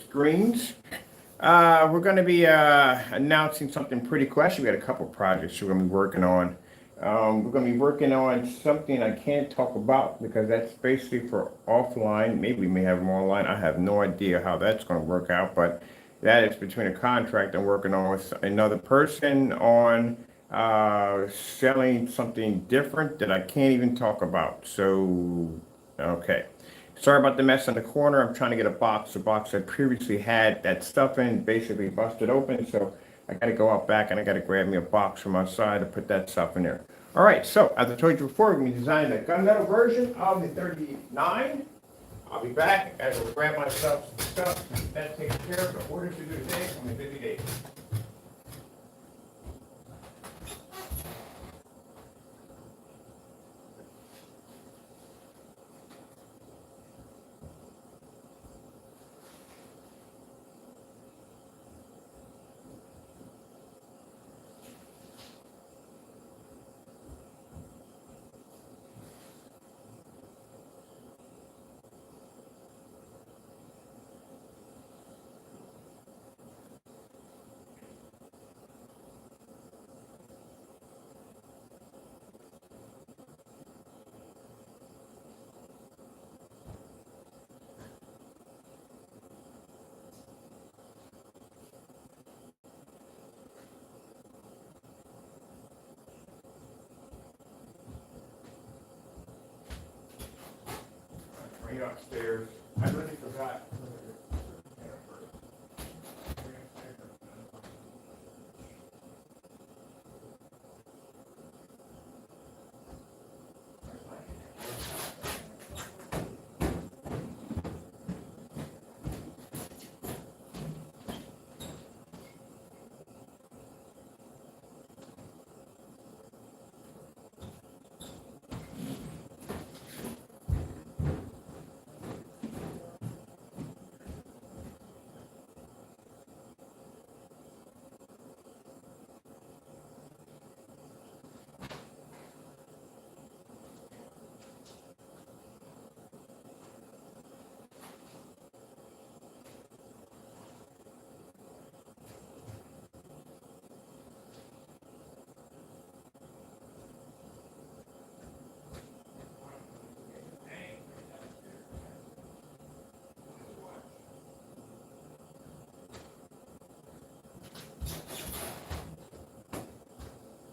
screens. We're going to be announcing something pretty cool. Actually, we got a couple projects we're going to be working on. We're going to be working on something I can't talk about because that's basically for offline. Maybe we may have them online. I have no idea how that's going to work out, but that is between a contract I'm working on with another person on selling something different that I can't even talk about. So, okay. Sorry about the mess in the corner. I'm trying to get a box. The box I previously had that stuff in basically busted open. So I got to go out back and I got to grab me a box from outside to put that stuff in there. All right. So as I told you before, we're going to be designing a gunmetal version of the 39. I'll be back as I grab myself some stuff. That takes care of the orders to do today from the busy day. Right upstairs. I really forgot.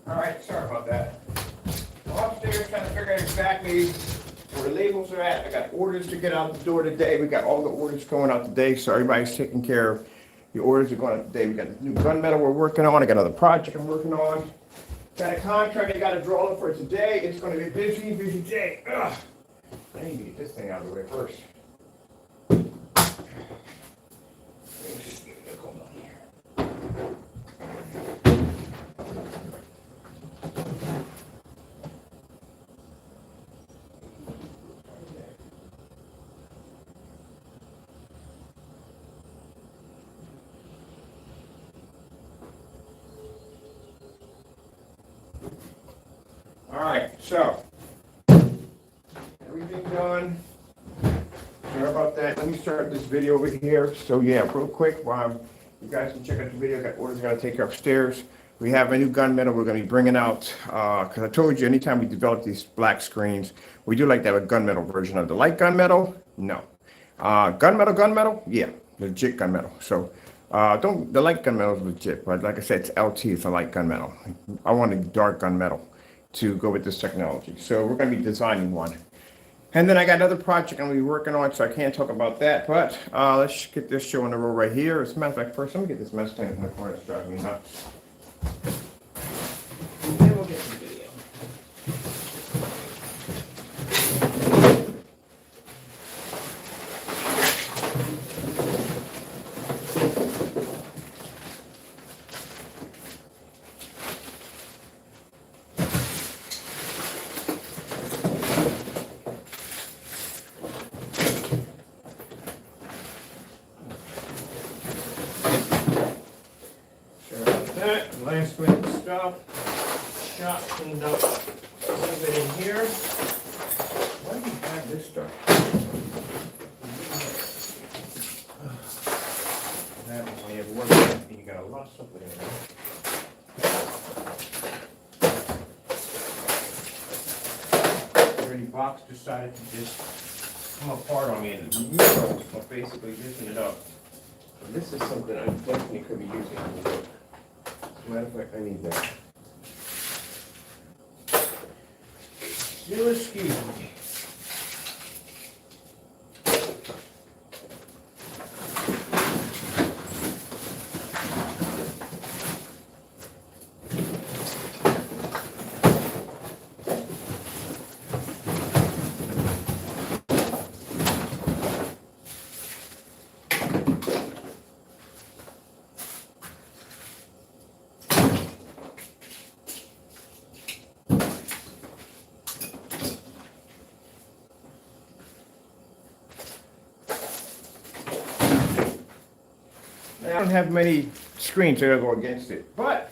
All right, sorry about that. I'm upstairs trying to figure out exactly where the labels are at. I got orders to get out the door today. We got all the orders going out today, so everybody's taking care of the orders that are going out today. We got the new gunmetal we're working on. I got another project I'm working on. Got a contract I got to draw up for today. It's going to be a busy, busy day. Ugh. I need to get this thing out of the way first. Hold on here. All right, so everything done. Sorry about that. Let me start this video over here. So yeah, real quick, while you guys can check out the video, got orders going to take upstairs. We have a new gunmetal we're going to be bringing out because I told you anytime we develop these black screens, we do like to have a gunmetal version of the light gunmetal. No, gunmetal, yeah, legit gunmetal. So the light gunmetal is legit, but like I said, it's LT, it's a light gunmetal. I want a dark gunmetal to go with this technology. So we're going to be designing one. And then I got another project I'm going to be working on, so I can't talk about that. But let's get this show on the road right here. As a matter of fact, first, let me get this mess thing in the corner. It's driving me nuts. And then we'll get to the video. Last minute stuff, shop cleaned up a little bit in here. Why do you have this stuff? work and you got a lot of stuff in there. Already box decided to just come apart on me in the middle of basically using it up. And this is something I definitely could be using. As a matter of fact, I need that. You'll excuse me. I don't have many screens that go against it, but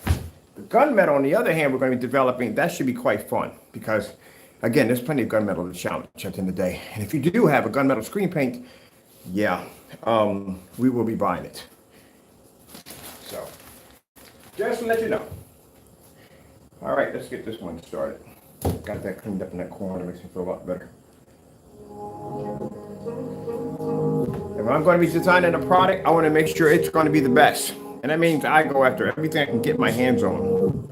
the gunmetal, on the other hand, we're going to be developing. That should be quite fun because, again, there's plenty of gunmetal to challenge at the end of the day. And if you do have a gunmetal screen paint, yeah, we will be buying it. So, just to let you know. All right, let's get this one started. Got that cleaned up in that corner, makes me feel a lot better. If I'm going to be designing a product, I want to make sure it's going to be the best. And that means I go after everything I can get my hands on.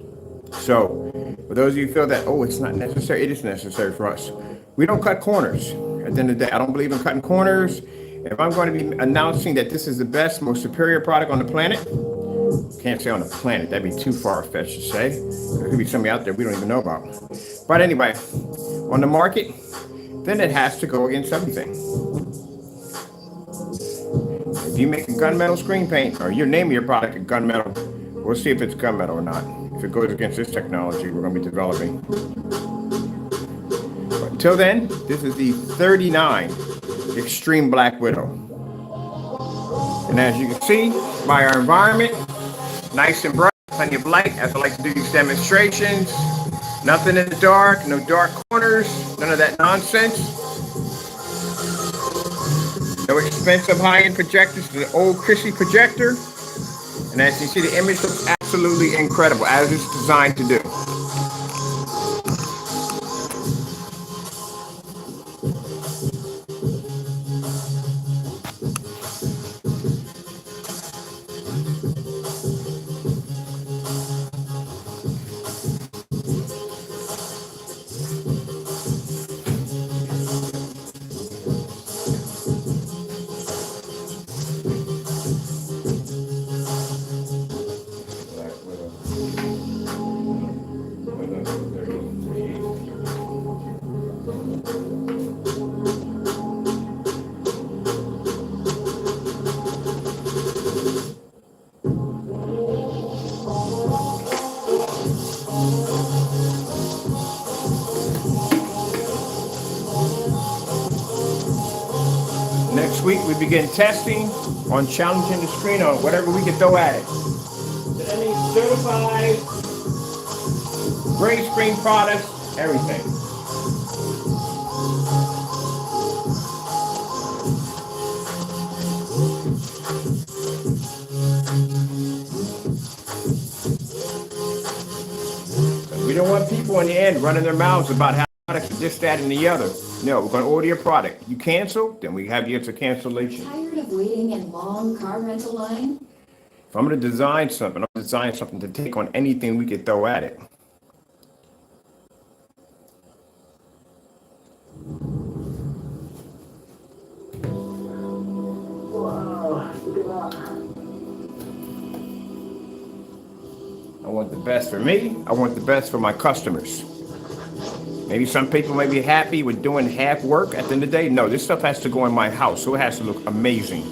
So, for those of you who feel that, oh, it's not necessary, it is necessary for us. We don't cut corners. At the end of the day, I don't believe in cutting corners. If I'm going to be announcing that this is the best, most superior product on the planet, can't say on the planet, that'd be too far-fetched to say. There could be somebody out there we don't even know about. But anyway, on the market, then it has to go against everything. If you make a gunmetal screen paint, or you name your product a gunmetal, we'll see if it's gunmetal or not. If it goes against this technology we're going to be developing. But until then, this is the 39 Extreme Black Widow. And as you can see by our environment, nice and bright, plenty of light, as I like to do these demonstrations. Nothing in the dark, no dark corners, none of that nonsense. No expensive high-end projectors, the old Chrissy projector. And as you see, the image looks absolutely incredible, as it's designed to do. Next week, we begin testing on challenging the screen on whatever we can throw at it. That means certified, gray screen products, everything. We don't want people in the end running their mouths about how products are this, that, and the other. No, we're going to order your product. You cancel, then we have you as a cancellation. Tired of waiting in long car rental line? If I'm going to design something, I'm designing something to take on anything we could throw at it. I want the best for me. I want the best for my customers. Maybe some people may be happy with doing half work at the end of the day. No, this stuff has to go in my house, so it has to look amazing.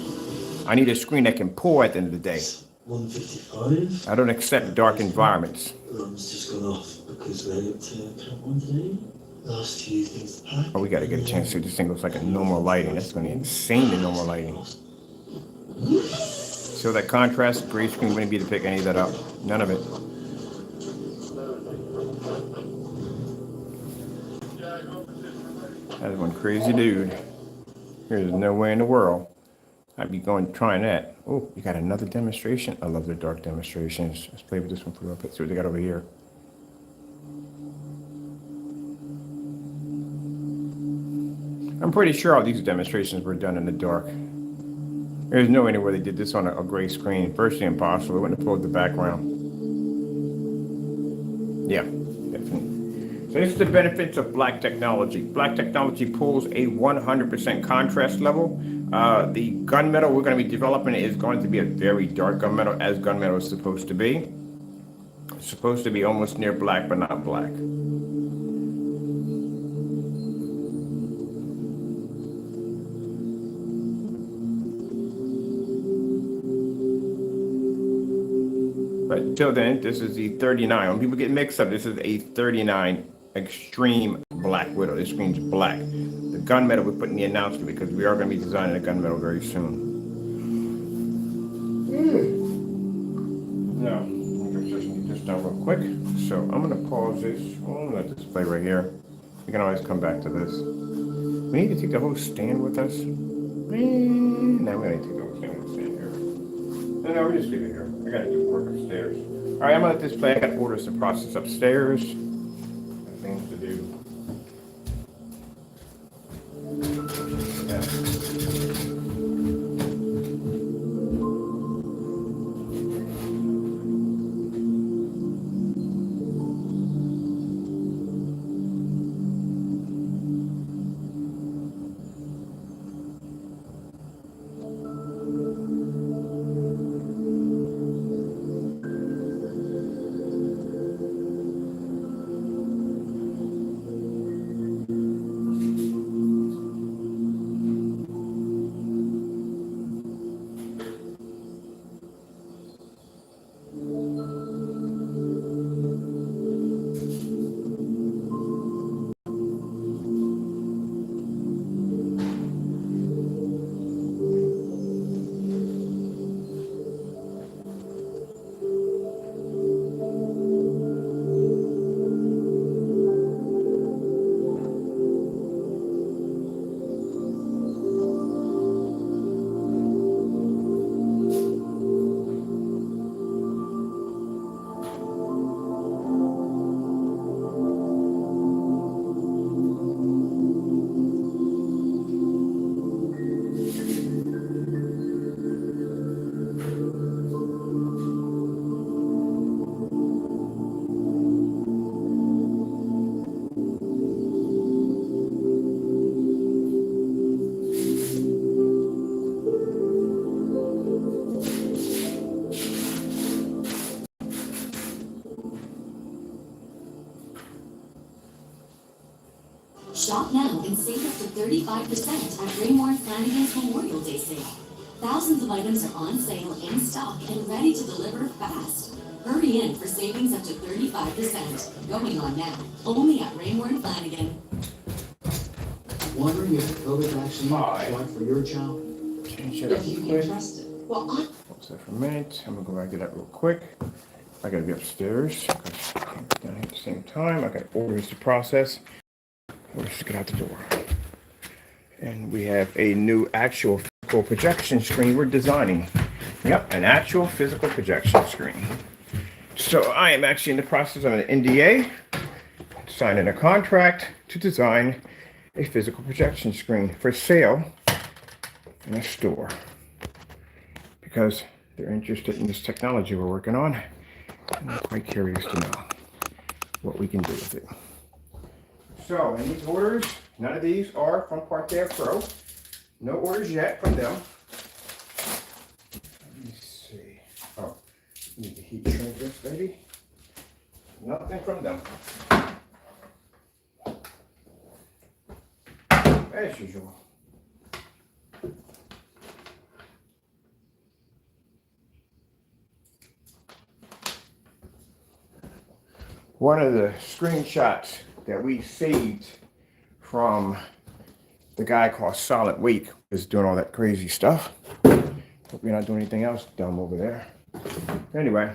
I need a screen that can pour at the end of the day. 155. I don't accept dark environments. Alarm's just gone off because we're able to count one today. Last few things to pack. Oh, we got to get a chance to see this thing looks like a normal lighting. That's going to be insane in normal lighting. So that contrast, gray screen wouldn't be to pick any of that up. None of it. That's one crazy dude. There's no way in the world I'd be trying that. Oh, you got another demonstration? I love the dark demonstrations. Let's play with this one for a little bit. See what they got over here. I'm pretty sure all these demonstrations were done in the dark. There's no anywhere they did this on a gray screen. Virtually impossible. It wouldn't have pulled the background. Yeah, definitely. So this is the benefits of black technology. Black technology pulls a 100% contrast level. The gunmetal we're going to be developing is going to be a very dark gunmetal, as gunmetal is supposed to be. It's supposed to be almost near black, but not black. But until then, this is the 39. When people get mixed up, this is a 39 Extreme Black Widow. This screen's black. The gunmetal we put in the announcement because we are going to be designing a gunmetal very soon. Now, I'm going to just get this done real quick. So I'm going to pause this. I'm going to let this play right here. We can always come back to this. We need to take the whole stand with us. No, we got to take the whole stand here. No, we just leave it here. I got to do work upstairs. All right, I'm going to let this play. I got orders to process upstairs. Things to do. Yeah. Shop now and save up to 35% at Raymore Flanagan's Memorial Day sale. Thousands of items are on sale, in stock, and ready to deliver fast. Hurry in for savings up to 35%. Going on now, only at Raymore and Flanagan. Wondering if the COVID vaccine is right for your child? Change that up If you quick. can trust it. Well, Pause that for a minute. I'm gonna go back to that real quick. I gotta be upstairs because I'm down here at the same time. I got orders to process. Orders to get out the door. And we have a new actual physical projection screen we're designing. Yep, an actual physical projection screen. So I am actually in the process of an NDA, signing a contract to design a physical projection screen for sale in a store. Because they're interested in this technology we're working on. And I'm quite curious to know what we can do with it. So, in these orders, none of these are from Parterre Pro. No orders yet from them. Let me see. Oh, need to heat shrink this, baby. Nothing from them. As usual. One of the screenshots that we saved from the guy called Solid Wake is doing all that crazy stuff. Hope you're not doing anything else dumb over there. Anyway,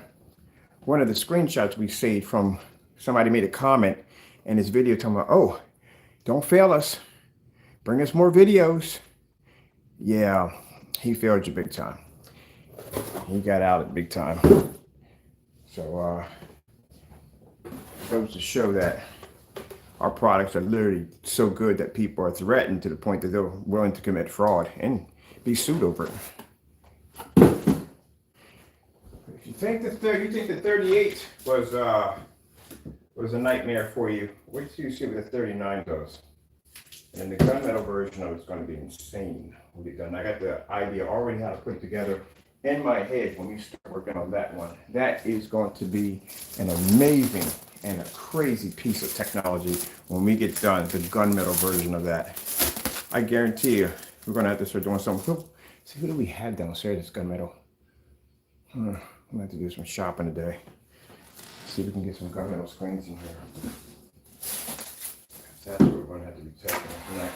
one of the screenshots we saved from somebody made a comment in his video talking about, oh, don't fail us. Bring us more videos. Yeah, he failed you big time. He got out at big time. So goes to show that our products are literally so good that people are threatened to the point that they're willing to commit fraud and be sued over it. If you think the 38 was a nightmare for you, wait till you see what the 39 does. And the gunmetal version of it's going to be insane. I got the idea already how to put it together in my head when we start working on that one. That is going to be an amazing and a crazy piece of technology when we get done, the gunmetal version of that. I guarantee you, we're going to have to start doing something. See, who do we have downstairs that's gunmetal? I'm going to have to do some shopping today. See if we can get some gunmetal screens in here. That's what we're going to have to be testing next.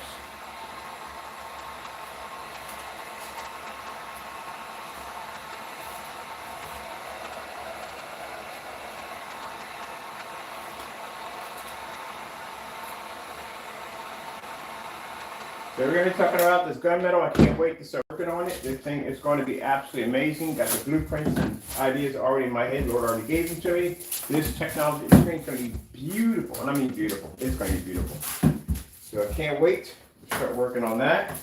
So we're going to be talking about this gunmetal. I can't wait to start working on it. This thing is going to be absolutely amazing. Got the blueprints and ideas already in my head. Lord already gave them to me. This technology, this thing is going to be beautiful. And I mean beautiful. It's going to be beautiful. So I can't wait to start working on that.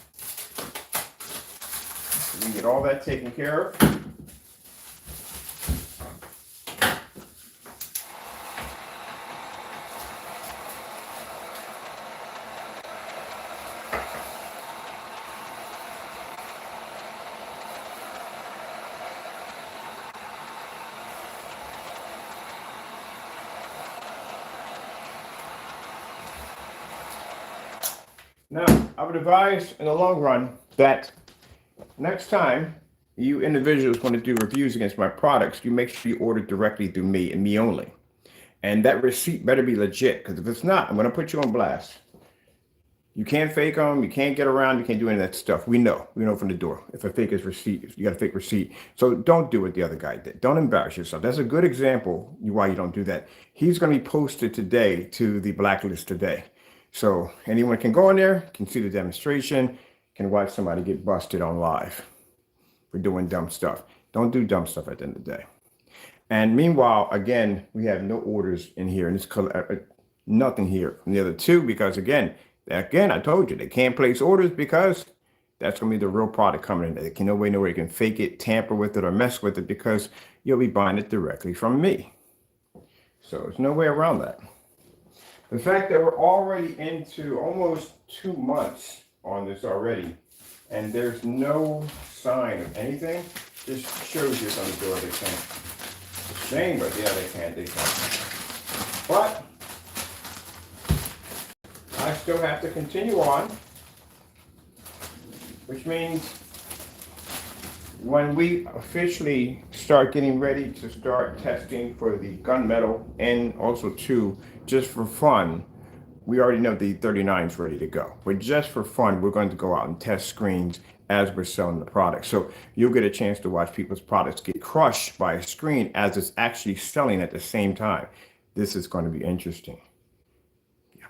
So we can get all that taken care of. Now, I would advise in the long run that next time you individuals want to do reviews against my products, you make sure you order directly through me and me only. And that receipt better be legit, because if it's not, I'm going to put you on blast. You can't fake them. You can't get around. You can't do any of that stuff. We know from the door. If a fake is receipt, you got a fake receipt. So don't do what the other guy did. Don't embarrass yourself. That's a good example why you don't do that. He's going to be posted today to the blacklist today. So anyone can go in there, can see the demonstration, can watch somebody get busted on live for doing dumb stuff. Don't do dumb stuff at the end of the day. And meanwhile, again, we have no orders in here, and it's nothing here from the other two, because again, I told you they can't place orders because that's going to be the real product coming in. They can nobody know where you can fake it, tamper with it, or mess with it, because you'll be buying it directly from me. So there's no way around that. The fact that we're already into almost 2 months on this already, and there's no sign of anything, just shows you on the door they can't. It's a shame, but yeah, they can't. But I still have to continue on, which means when we officially start getting ready to start testing for the gunmetal, and also too, just for fun, we already know the 39 is ready to go. But just for fun, we're going to go out and test screens as we're selling the product. So you'll get a chance to watch people's products get crushed by a screen as it's actually selling at the same time. This is going to be interesting. Yeah.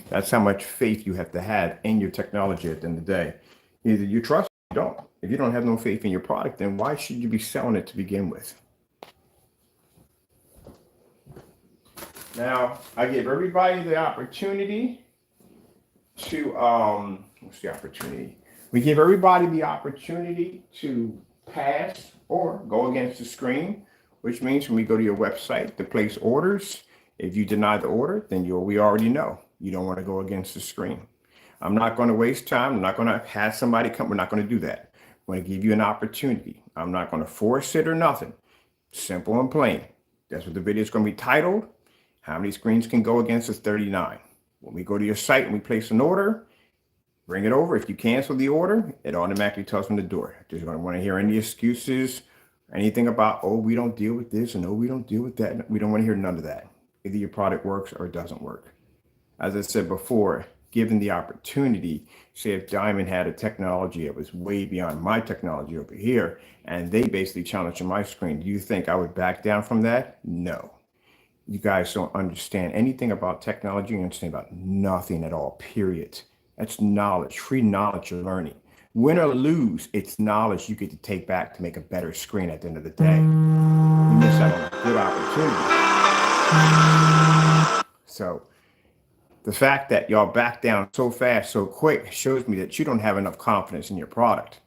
That's how much faith you have to have in your technology at the end of the day. Either you trust or you don't. If you don't have no faith in your product, then why should you be selling it to begin with? Now, I give everybody the opportunity to, what's the opportunity? We give everybody the opportunity to pass or go against the screen, which means when we go to your website to place orders, if you deny the order, then we already know you don't want to go against the screen. I'm not going to waste time. I'm not going to have somebody come. We're not going to do that. I'm going to give you an opportunity. I'm not going to force it or nothing. Simple and plain. That's what the video is going to be titled. How many screens can go against this 39? When we go to your site and we place an order, bring it over. If you cancel the order, it automatically tells them the door. Just don't want to hear any excuses, anything about, oh, we don't deal with this and oh, we don't deal with that. We don't want to hear none of that. Either your product works or it doesn't work. As I said before, given the opportunity, say if Diamond had a technology that was way beyond my technology over here, and they basically challenged my screen, do you think I would back down from that? No. You guys don't understand anything about technology. You understand about nothing at all, period. That's knowledge, free knowledge you're learning. Win or lose, it's knowledge you get to take back to make a better screen at the end of the day. You miss out on a good opportunity. So the fact that y'all back down so fast, so quick, shows me that you don't have enough confidence in your product.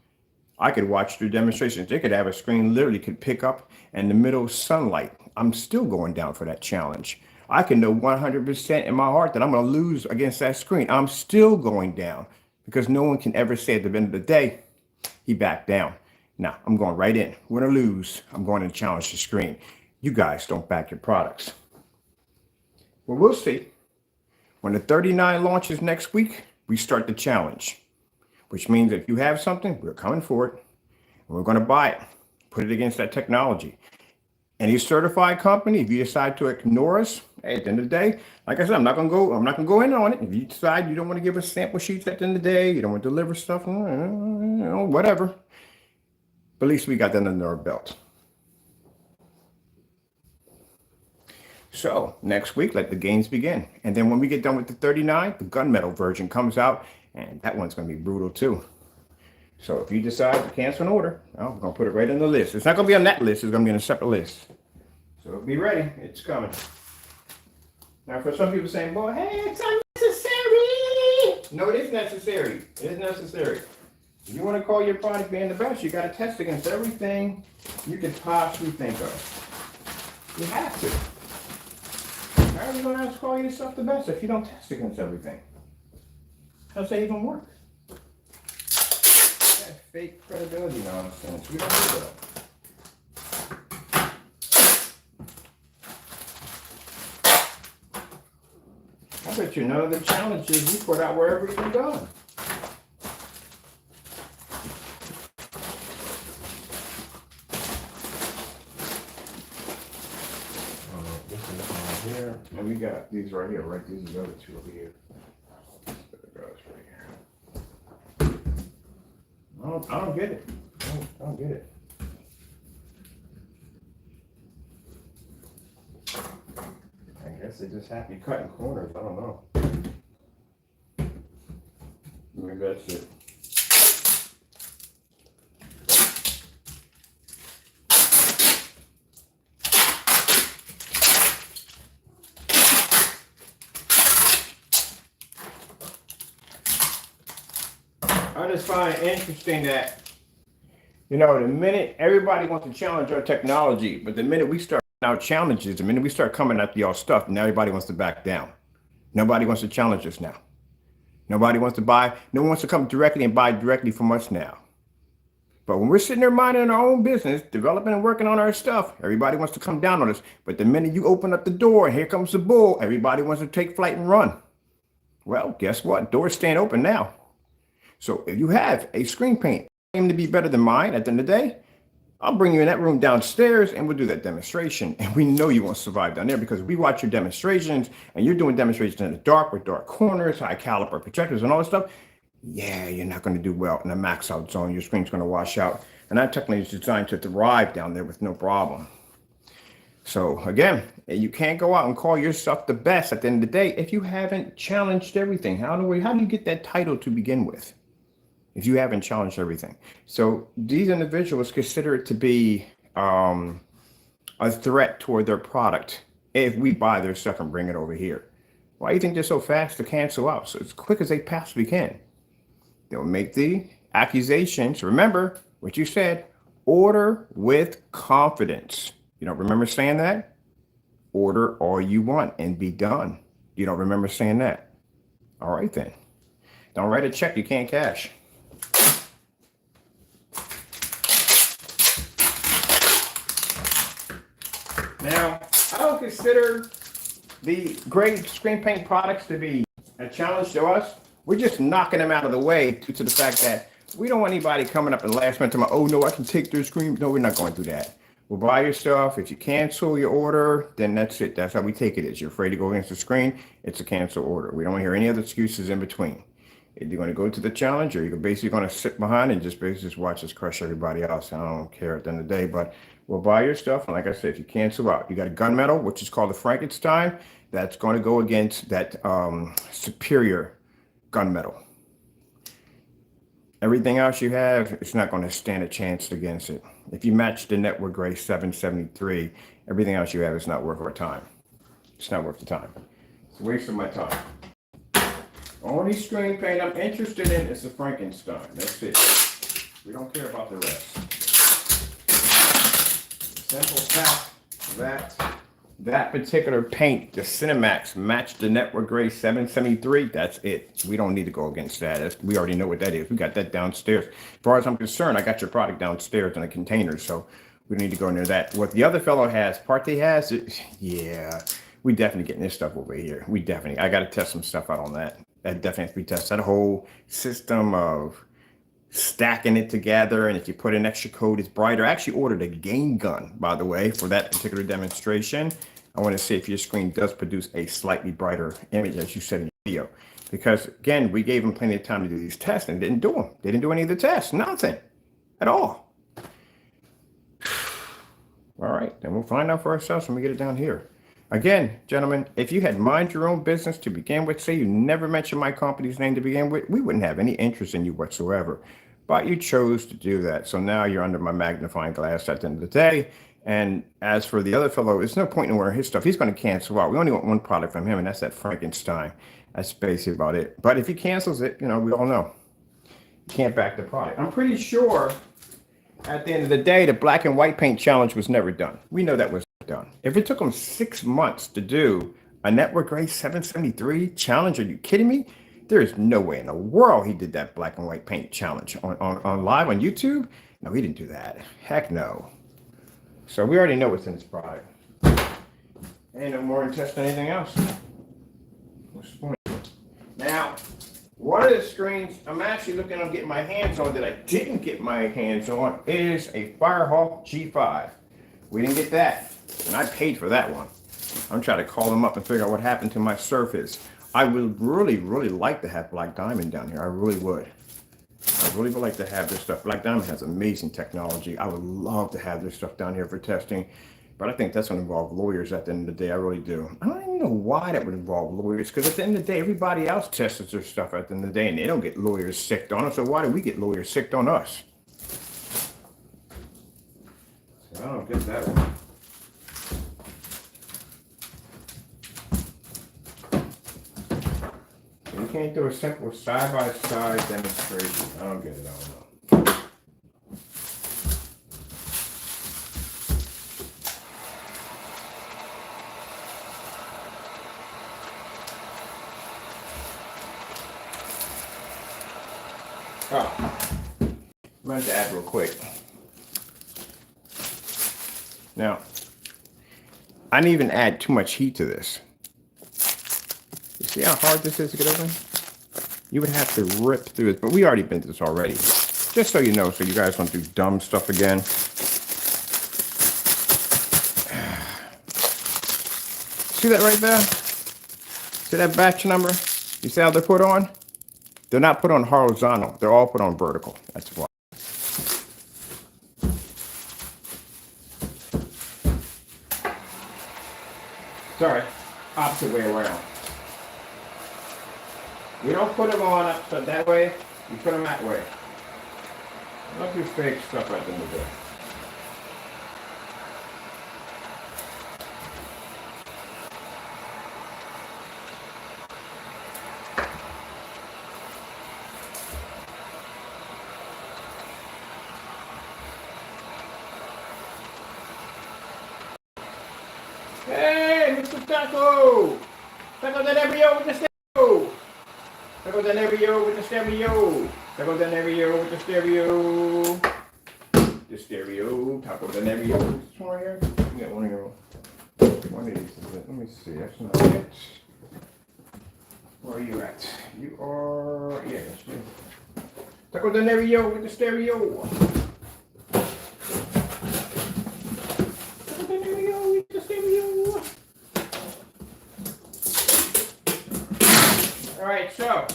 I could watch through demonstrations. They could have a screen literally could pick up in the middle of sunlight. I'm still going down for that challenge. I can know 100% in my heart that I'm going to lose against that screen. I'm still going down because no one can ever say at the end of the day, he backed down. Now I'm going right in. Win or lose, I'm going to challenge the screen. You guys don't back your products. Well, we'll see. When the 39 launches next week, we start the challenge, which means if you have something, we're coming for it. And we're going to buy it, put it against that technology. Any certified company, if you decide to ignore us, hey, at the end of the day, like I said, I'm not gonna go in on it. If you decide you don't want to give us sample sheets at the end of the day, you don't want to deliver stuff, whatever. But at least we got that under our belt. So next week, let the games begin. And then when we get done with the 39, the gunmetal version comes out, and that one's gonna be brutal too. So if you decide to cancel an order, I'm going to put it right on the list. It's not going to be on that list. It's going to be on a separate list. So be ready. It's coming. Now, for some people saying, well, hey, it's unnecessary. No, it is necessary. It is necessary. If you want to call your product being the best, you got to test against everything you could possibly think of. You have to. How are you going to call yourself the best if you don't test against everything? How's that even work? Fake credibility nonsense. We don't do that. I bet you none of the challenges you put out were ever even done. This is on here. And we got these right here, right? These are the other two over here. I don't get it. I don't get it. I guess they just happy cutting corners. I don't know. Maybe that's it. I just find it interesting that, the minute everybody wants to challenge our technology, but the minute we start out challenges, the minute we start coming after y'all stuff, now everybody wants to back down. Nobody wants to challenge us now. Nobody wants to buy. No one wants to come directly and buy directly from us now. But when we're sitting there minding our own business, developing and working on our stuff, everybody wants to come down on us. But the minute you open up the door and here comes the bull, everybody wants to take flight and run. Well, guess what? Doors stand open now. So if you have a screen paint claim to be better than mine at the end of the day, I'll bring you in that room downstairs and we'll do that demonstration. And we know you won't survive down there because we watch your demonstrations and you're doing demonstrations in the dark with dark corners, high caliber projectors and all this stuff. Yeah, you're not going to do well in a max out zone. Your screen's going to wash out. And that technically is designed to thrive down there with no problem. So again, you can't go out and call yourself the best at the end of the day if you haven't challenged everything. How do you get that title to begin with if you haven't challenged everything? So these individuals consider it to be a threat toward their product if we buy their stuff and bring it over here. Why do you think they're so fast to cancel out? So as quick as they possibly can. They'll make the accusations. Remember what you said, order with confidence. You don't remember saying that? Order all you want and be done. You don't remember saying that? All right then. Don't write a check you can't cash. Now, I don't consider the great screen paint products to be a challenge to us. We're just knocking them out of the way due to the fact that we don't want anybody coming up in the last minute to oh no, I can take their screen. No, we're not going through that. We'll buy your stuff. If you cancel your order, then that's it. That's how we take it. Is you're afraid to go against the screen, it's a cancel order. We don't want to hear any other excuses in between. If you're going to go to the challenge or you're basically going to sit behind and just basically watch us crush everybody else. I don't care at the end of the day, but we'll buy your stuff. And like I said, if you cancel out, you got a gunmetal, which is called the Frankenstein. That's going to go against that superior gunmetal. Everything else you have, it's not going to stand a chance against it. If you match the network gray 773, everything else you have is not worth our time. It's not worth the time. It's a waste of my time. Only screen paint I'm interested in is the Frankenstein. That's it. We don't care about the rest. Simple fact that particular paint, the Cinemax, matched the network gray 773. That's it. We don't need to go against that. We already know what that is. We got that downstairs. As far as I'm concerned, I got your product downstairs in a container, so we don't need to go near that. What the other fellow has, Partey has, yeah, we definitely getting this stuff over here. I got to test some stuff out on that. That definitely has to be tested. That whole system of stacking it together, and if you put an extra coat, it's brighter. I actually ordered a game gun, by the way, for that particular demonstration. I want to see if your screen does produce a slightly brighter image, as you said in the video. Because, again, we gave them plenty of time to do these tests, and they didn't do them. They didn't do any of the tests. Nothing. At all. All right. Then we'll find out for ourselves when we get it down here. Again, gentlemen, if you had mind your own business to begin with, say you never mentioned my company's name to begin with, we wouldn't have any interest in you whatsoever. But you chose to do that. So now you're under my magnifying glass at the end of the day. And as for the other fellow, there's no point in wearing his stuff. He's going to cancel out. We only want one product from him, and that's that Frankenstein. That's basically about it. But if he cancels it, we all know. You can't back the product. I'm pretty sure at the end of the day, the black and white paint challenge was never done. We know that was done. If it took him 6 months to do a network gray 773 challenge, are you kidding me? There is no way in the world he did that black and white paint challenge on live on YouTube. No, he didn't do that. Heck no. So we already know what's in this product. Ain't no more than testing anything else. What's the point? Now, one of the screens I'm actually looking on getting my hands on that I didn't get my hands on is a Firehawk G5. We didn't get that, and I paid for that one. I'm trying to call them up and figure out what happened to my Surface. I would really, really like to have Black Diamond down here. I really would. I really would like to have this stuff. Black Diamond has amazing technology. I would love to have this stuff down here for testing, but I think that's going to involve lawyers at the end of the day. I really do. I don't even know why that would involve lawyers, because at the end of the day, everybody else tests their stuff at the end of the day, and they don't get lawyers sicked on them. So why do we get lawyers sicked on us? So I don't get that one. You can't do a simple side-by-side demonstration. I don't get it. I don't know. Oh, I'm going to add real quick. Now, I didn't even add too much heat to this. You see how hard this is to get open? You would have to rip through it, but we already been through this already. Just so you know, so you guys don't do dumb stuff again. See that right there? See that batch number? You see how they're put on? They're not put on horizontal. They're all put on vertical. That's why. Sorry, opposite way around. We don't put them on up so that way, we put them that way. Don't do fake stuff at the end of the day. Hey, Mr. Taco! Taco del Ebrio with the stereo! Taco del Ebrio with the stereo! Taco del Ebrio with the stereo! The stereo, Taco del Ebrio. This one right here? We got one here. One of these is it. Let me see. That's not it. Where are you at? You are. Yeah, that's you. Taco del Ebrio with the stereo! All right, so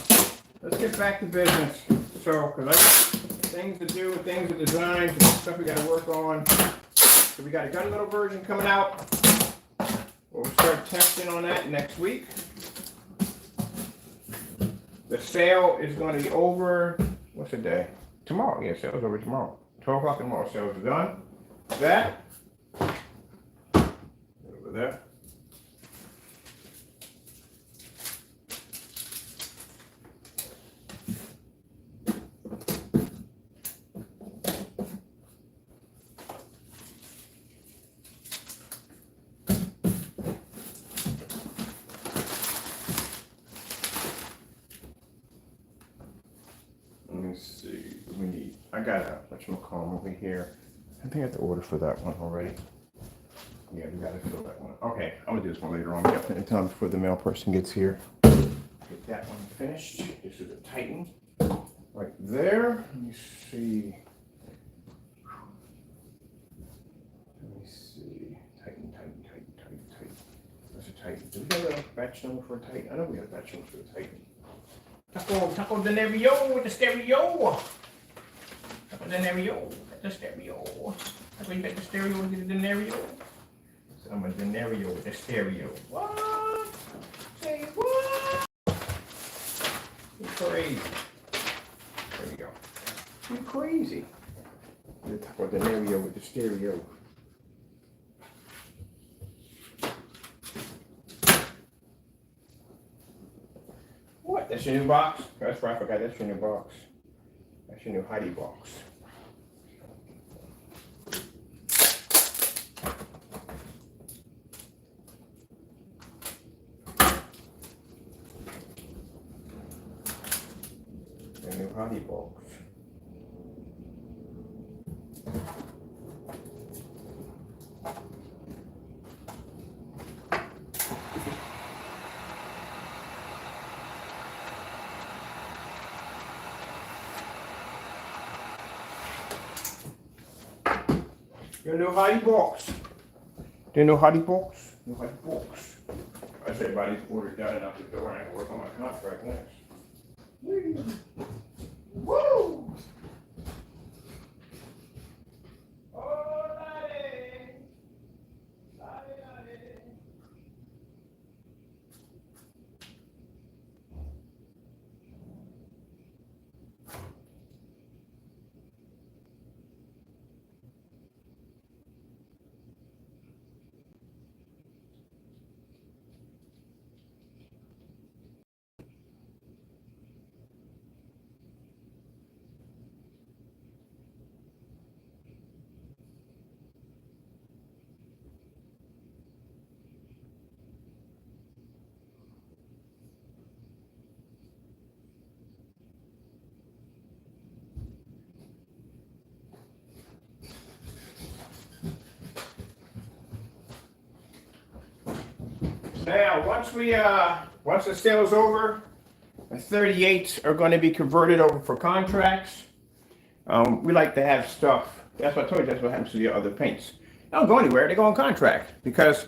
let's get back to business. So, because I got things to do, things to design, and stuff we got to work on. So we got a Gunmetal version coming out. We'll start testing on that next week. The sale is going to be over what's the day? Tomorrow, yeah, sales over tomorrow. 12 o'clock tomorrow, sales are done. That, over there. Let me see, we need, I got a, whatchamacallit over here. I think I have to order for that one already. Yeah, we gotta fill that one. Okay, I'm gonna do this one later on. We got plenty of time before the mail person gets here. Get that one finished. This is a Titan right there. Let me see. Titan. That's a Titan. Do we have a batch number for a Titan? I know we have a batch number for a Titan. Taco de Nervio with the stereo. Taco de Nervio, the stereo. That's why you got the stereo with the Denario. So I'm a Denario with the stereo. What? Say what? You're crazy. There we go. You're crazy. The Taco de Nervio with the stereo. What? That's your new box? That's right, I forgot. That's your new box. That's your new Heidi box. Your new Heidi box. Your new Heidi box. Do you know Heidi box? New Heidi box. I said everybody's ordered down and out the door and I can work on my contract next. Woo! Woo! Oh, laddie! Laddie. Now, once the sale's over, the 38s are going to be converted over for contracts. We like to have stuff. That's what I told you. That's what happens to the other paints. They don't go anywhere. They go on contract because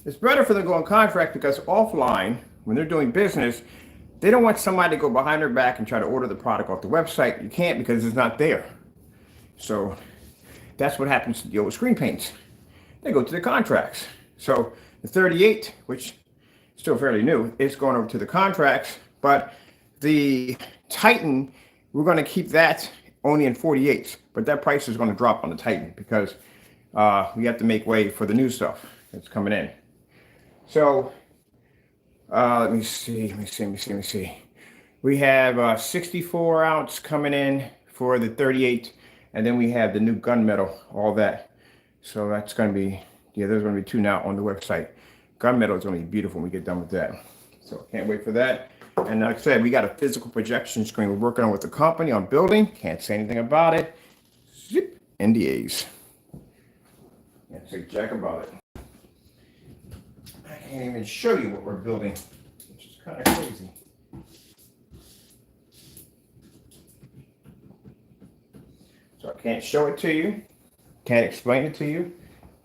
it's better for them to go on contract because offline, when they're doing business, they don't want somebody to go behind their back and try to order the product off the website. You can't because it's not there. So that's what happens to the old screen paints. They go to the contracts. So the 38, which is still fairly new, is going over to the contracts, but the Titan, we're going to keep that only in 48s, but that price is going to drop on the Titan because we have to make way for the new stuff that's coming in. So let me see. We have 64 ounce coming in for the 38, and then we have the new gunmetal, all that. So that's going to be, yeah, there's going to be two now on the website. Gunmetal is going to be beautiful when we get done with that. So can't wait for that. And like I said, we got a physical projection screen we're working on with the company on building. Can't say anything about it. Zip, NDAs. Can't say jack about it. I can't even show you what we're building, which is kind of crazy. So I can't show it to you. Can't explain it to you.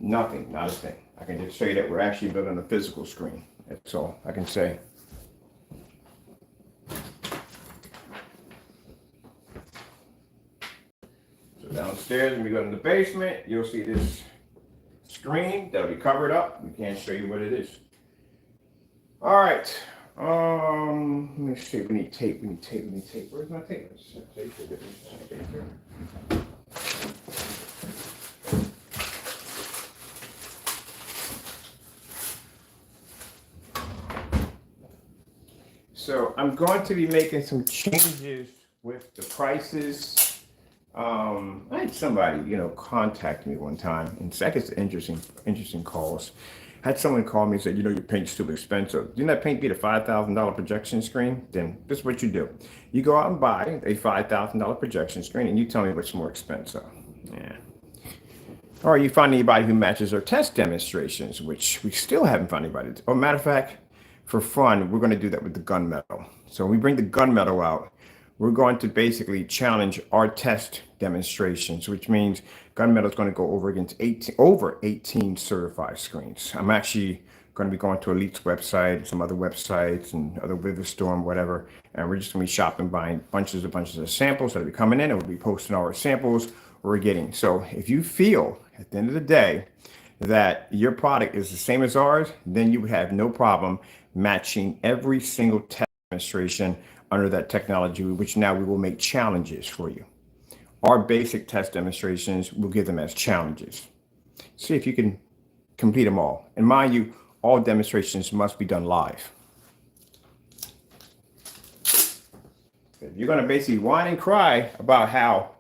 Nothing, not a thing. I can just say that we're actually building a physical screen. That's all I can say. So downstairs, when we go in the basement, you'll see this screen that'll be covered up. We can't show you what it is. All right. Let me see. We need tape. We need tape. We need tape. Where's my tape? Tape here. So I'm going to be making some changes with the prices. I had somebody, contact me one time, and so I guess interesting calls. I had someone call me and said, your paint's too expensive. Didn't that paint beat a $5,000 projection screen? Then this is what you do. You go out and buy a $5,000 projection screen, and you tell me what's more expensive. Yeah. Or you find anybody who matches our test demonstrations, which we still haven't found anybody. Or matter of fact, for fun, we're going to do that with the gunmetal. So when we bring the gunmetal out, we're going to basically challenge our test demonstrations, which means Gunmetal is going to go over against over 18 certified screens. I'm actually going to be going to Elite's website, some other websites, and other Witherstorm, whatever, and we're just going to be shopping, buying bunches of samples that'll be coming in, and we'll be posting our samples we're getting. So if you feel at the end of the day that your product is the same as ours, then you would have no problem matching every single test demonstration under that technology, which now we will make challenges for you. Our basic test demonstrations, we'll give them as challenges. See if you can complete them all. And mind you, all demonstrations must be done live. If you're going to basically whine and cry about how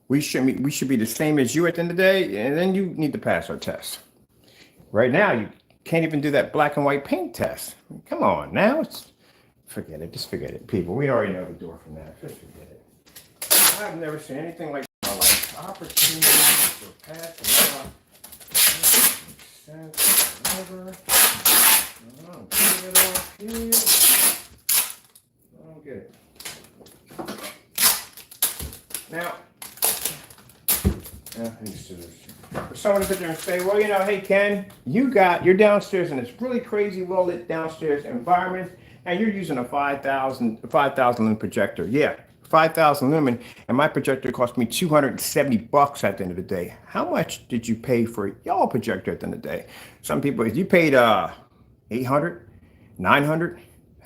we should be the same as you at the end of the day, and then you need to pass our test. Right now, you can't even do that black and white paint test. Come on, now forget it. Just forget it, people. We already know the door from that. Just forget it. I've never seen anything like my life. Opportunity to pass the law. Sense, whatever. I don't get it off here. I don't get it. Now, I used to this. For someone to sit there and say, well, hey, Ken, you're downstairs in this really crazy, well-lit downstairs environment, and you're using a 5,000 lumen projector. Yeah, 5,000 lumen, and my projector cost me $270 at the end of the day. How much did you pay for y'all projector at the end of the day? Some people, if you paid $800, $900, $1,000,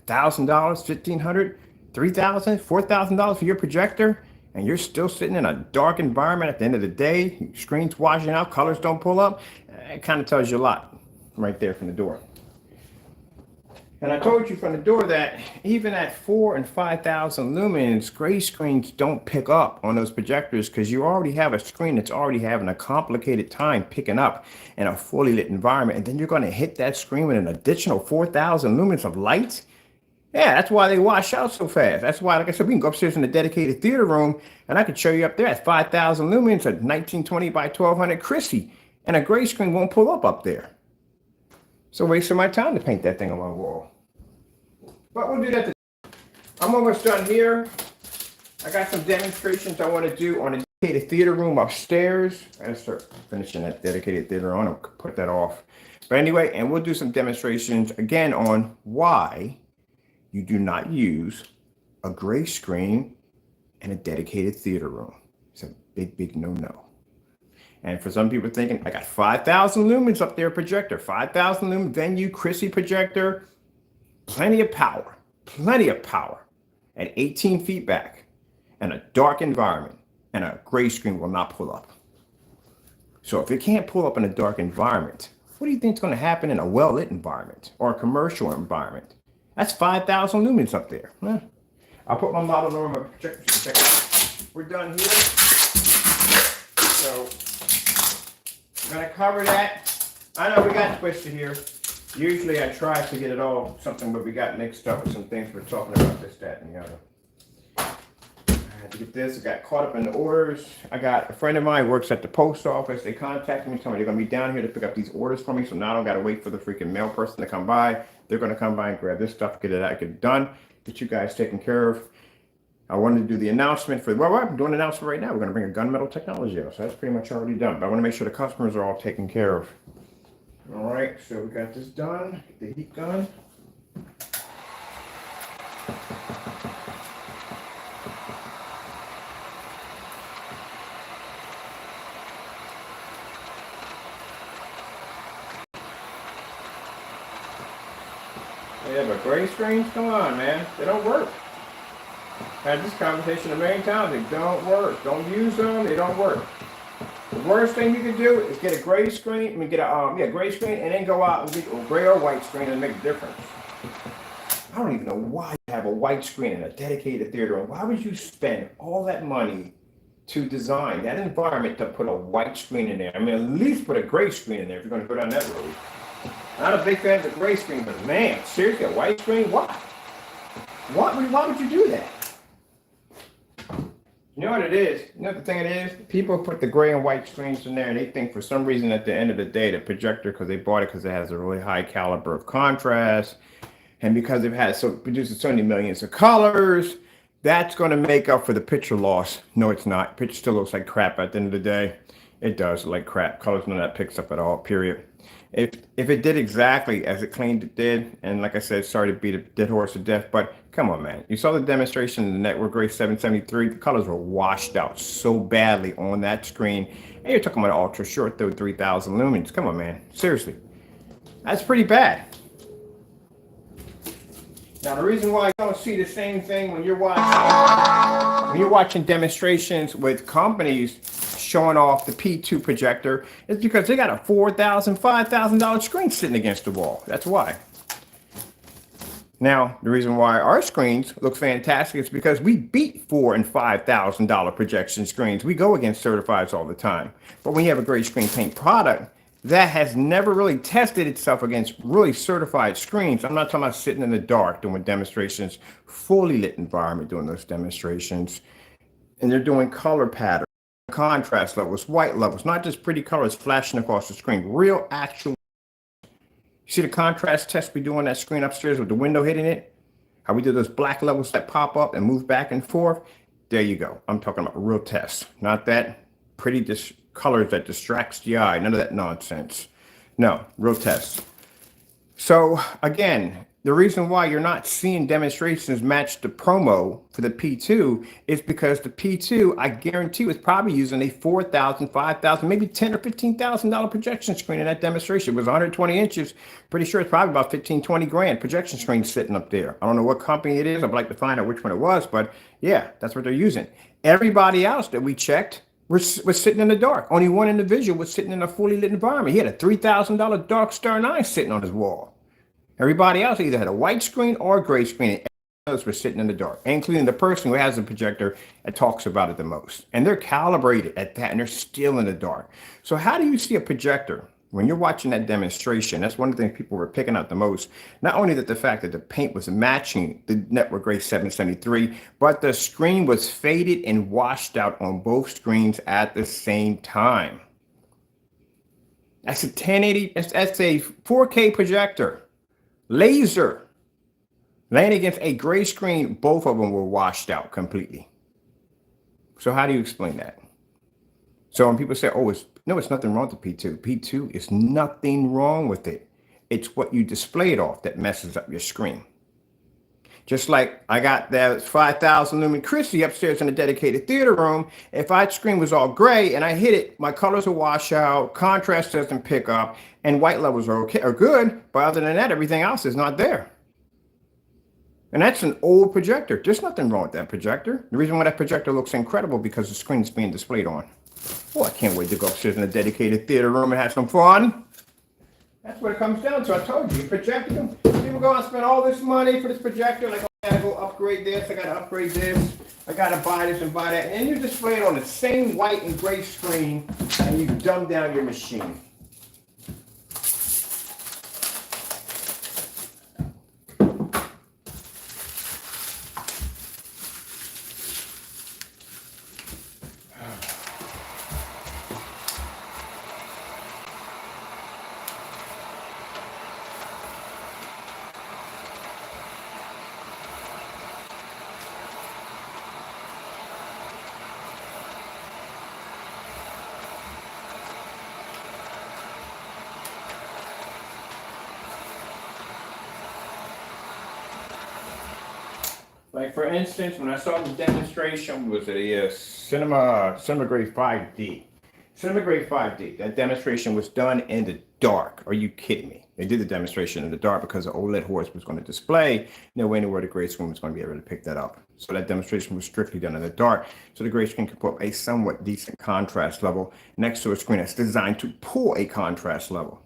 $1,500, $3,000, $4,000 for your projector, and you're still sitting in a dark environment at the end of the day, screen's washing out, colors don't pull up, it kind of tells you a lot right there from the door. And I told you from the door that even at 4,000 and 5,000 lumens, gray screens don't pick up on those projectors because you already have a screen that's already having a complicated time picking up in a fully lit environment. And then you're going to hit that screen with an additional 4,000 lumens of light. Yeah, that's why they wash out so fast. That's why, like I said, we can go upstairs in the dedicated theater room and I can show you up there at 5,000 lumens at 1920 by 1200 Christie, and a gray screen won't pull up there. So wasting my time to paint that thing on my wall. But we'll do that. I'm almost done here. I got some demonstrations I want to do on a dedicated theater room upstairs. I gotta start finishing that dedicated theater on. I'll put that off. But anyway, and we'll do some demonstrations again on why you do not use a gray screen in a dedicated theater room. It's a big, big no-no. And for some people thinking, I got 5,000 lumens up there, projector, 5,000 lumen venue, Christie projector, plenty of power at 18 feet back in a dark environment, and a gray screen will not pull up. So if it can't pull up in a dark environment, what do you think is going to happen in a well-lit environment or a commercial environment? That's 5,000 lumens up there. I'll put my model over my projector. Check it out. We're done here. So I'm going to cover that. I know we got twisted here. Usually I try to get it all something, but we got mixed up with some things we're talking about, this, that, and the other. I had to get this. I got caught up in the orders. I got a friend of mine who works at the post office. They contacted me, told me they're going to be down here to pick up these orders for me, so now I don't got to wait for the freaking mail person to come by. They're going to come by and grab this stuff, get it out, get it done, get you guys taken care of. I wanted to do the announcement for, well, I'm doing an announcement right now. We're going to bring a gunmetal technology out, so that's pretty much already done. But I want to make sure the customers are all taken care of. All right, so we got this done, the heat gun. Yeah, but gray screens, come on, man. They don't work. I had this conversation a million times. They don't work. Don't use them. They don't work. The worst thing you can do is get a gray screen. I mean, get a gray screen, and then go out and get a gray or white screen and make a difference. I don't even know why you have a white screen in a dedicated theater room. Why would you spend all that money to design that environment to put a white screen in there? I mean, at least put a gray screen in there if you're going to go down that road. Not a big fan of the gray screen, but man, seriously, a white screen? Why? Why would you do that? You know what it is? You know what the thing it is? People put the gray and white screens in there and they think for some reason at the end of the day, the projector, because they bought it because it has a really high caliber of contrast, and because they've had produces so many millions of colors, that's going to make up for the picture loss. No, it's not. Picture still looks like crap at the end of the day. It does look like crap. Colors, none of that picks up at all, period. If it did exactly as it claimed it did, and like I said, sorry to beat a dead horse to death, but come on, man. You saw the demonstration in the Network Gray 773. The colors were washed out so badly on that screen. And you're talking about ultra short, though, 3,000 lumens. Come on, man. Seriously. That's pretty bad. Now, the reason why you don't see the same thing when you're watching demonstrations with companies showing off the P2 projector is because they got a $4,000, $5,000 screen sitting against the wall. That's why. Now, the reason why our screens look fantastic is because we beat $4,000 and $5,000 projection screens. We go against certifieds all the time. But when you have a gray screen paint product, that has never really tested itself against really certified screens. I'm not talking about sitting in the dark doing demonstrations, fully lit environment doing those demonstrations. And they're doing color patterns, contrast levels, white levels, not just pretty colors flashing across the screen, real actual. You see the contrast test we do on that screen upstairs with the window hitting it? How we do those black levels that pop up and move back and forth? There you go. I'm talking about real tests, not that pretty colors that distracts the eye. None of that nonsense. No, real tests. So again, the reason why you're not seeing demonstrations match the promo for the P2 is because the P2, I guarantee, was probably using a $4,000, $5,000, maybe $10,000 or $15,000 projection screen in that demonstration. It was 120 inches. Pretty sure it's probably about 15, 20 grand projection screen sitting up there. I don't know what company it is. I'd like to find out which one it was, but yeah, that's what they're using. Everybody else that we checked was sitting in the dark. Only one individual was sitting in a fully lit environment. He had a $3,000 dark Star 9 sitting on his wall. Everybody else either had a white screen or a gray screen, and everyone else was sitting in the dark, including the person who has the projector that talks about it the most. And they're calibrated at that, and they're still in the dark. So how do you see a projector when you're watching that demonstration? That's one of the things people were picking out the most. Not only that the fact that the paint was matching the Network Gray 773, but the screen was faded and washed out on both screens at the same time. That's a 1080, that's a 4K projector. Laser laying against a gray screen, both of them were washed out completely. So how do you explain that? So when people say, oh, it's nothing wrong with the P2. P2 is nothing wrong with it. It's what you display it off that messes up your screen. Just like I got that 5,000 lumen Christie upstairs in a dedicated theater room. If my screen was all gray and I hit it, my colors will wash out, contrast doesn't pick up, and white levels are okay, are good. But other than that, everything else is not there. And that's an old projector. There's nothing wrong with that projector. The reason why that projector looks incredible because the screen is being displayed on. Oh, I can't wait to go upstairs in a dedicated theater room and have some fun. That's what it comes down to. I told you, projector. People go and spend all this money for this projector. Like, oh, I gotta go upgrade this. I gotta upgrade this. I gotta buy this and buy that. And then you display it on the same white and gray screen, and you dumb down your machine. Like for instance, when I saw the demonstration, was it a Cinema Grade 5D? Cinema Grade 5D. That demonstration was done in the dark. Are you kidding me? They did the demonstration in the dark because the OLED horse was going to display. No way anywhere the gray screen was going to be able to pick that up. So that demonstration was strictly done in the dark. So the gray screen could put a somewhat decent contrast level next to a screen that's designed to pull a contrast level.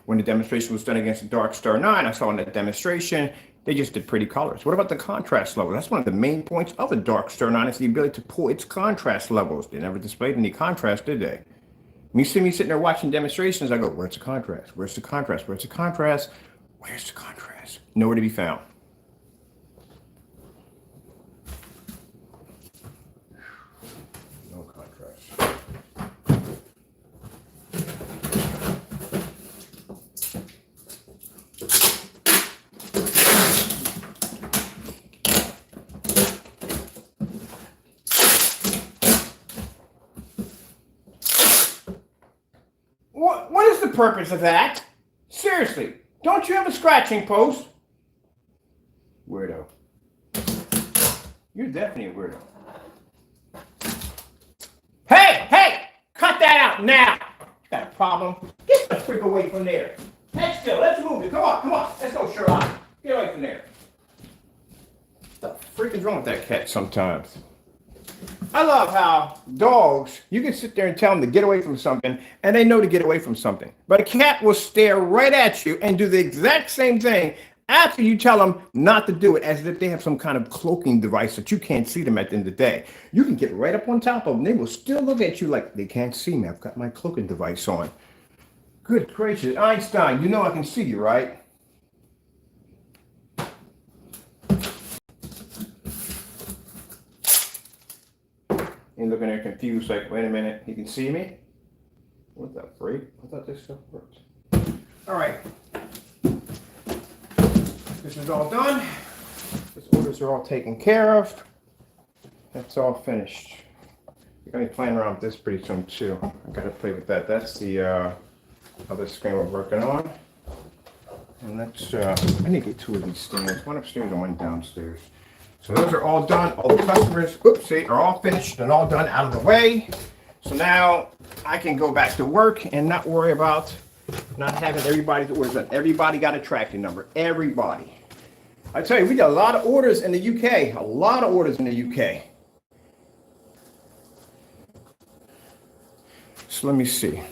When the demonstration was done against the Dark Star 9, I saw in that demonstration, they just did pretty colors. What about the contrast level? That's one of the main points of the Dark Star 9 is the ability to pull its contrast levels. They never displayed any contrast, did they? When you see me sitting there watching demonstrations, I go, where's the contrast? Where's the contrast? Where's the contrast? Where's the contrast? Nowhere to be found. No contrast. What is the purpose of that? Seriously, don't you have a scratching post? Weirdo. You're definitely a weirdo. Hey! Cut that out now! Got a problem? Get the freak away from there. Head still, let's move it. Come on. Let's go, Sherlock. Get away from there. What the freak is wrong with that cat sometimes? I love how dogs, you can sit there and tell them to get away from something, and they know to get away from something. But a cat will stare right at you and do the exact same thing after you tell them not to do it, as if they have some kind of cloaking device that you can't see them at the end of the day. You can get right up on top of them. They will still look at you like they can't see me. I've got my cloaking device on. Good gracious. Einstein, you know I can see you, right? You're looking there confused, like, wait a minute, you can see me? What the freak? I thought this stuff worked. All right. This is all done. These orders are all taken care of. That's all finished. We're going to be playing around with this pretty soon, too. I got to play with that. That's the other screen we're working on. And let's, I need to get two of these stands, one upstairs and one downstairs. So those are all done. All the customers, are all finished and all done out of the way. So now I can go back to work and not worry about not having everybody's orders done. Everybody got a tracking number. Everybody. I tell you, we got a lot of orders in the UK. A lot of orders in the UK. So let me see.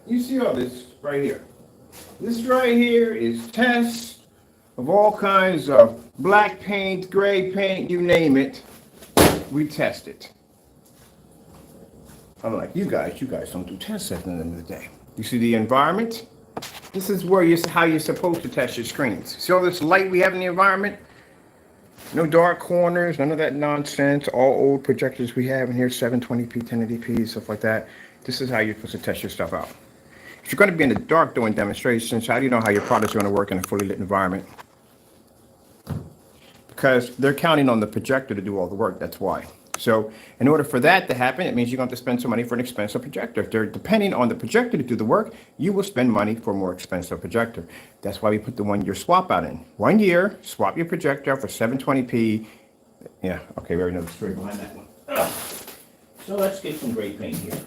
You see all this right here. This right here is tests of all kinds of black paint, gray paint, you name it. We test it. I'm like, you guys don't do tests at the end of the day. You see the environment? This is where how you're supposed to test your screens. See all this light we have in the environment? No dark corners, none of that nonsense. All old projectors we have in here, 720p, 1080p, stuff like that. This is how you're supposed to test your stuff out. If you're going to be in the dark doing demonstrations, how do you know how your products are going to work in a fully lit environment? Because they're counting on the projector to do all the work, that's why. So in order for that to happen, it means you're going to have to spend some money for an expensive projector. If they're depending on the projector to do the work, you will spend money for a more expensive projector. That's why we put the 1 year swap out in. 1 year, swap your projector out for 720p. Yeah, okay, we already know the story behind that one. So let's get some gray paint here.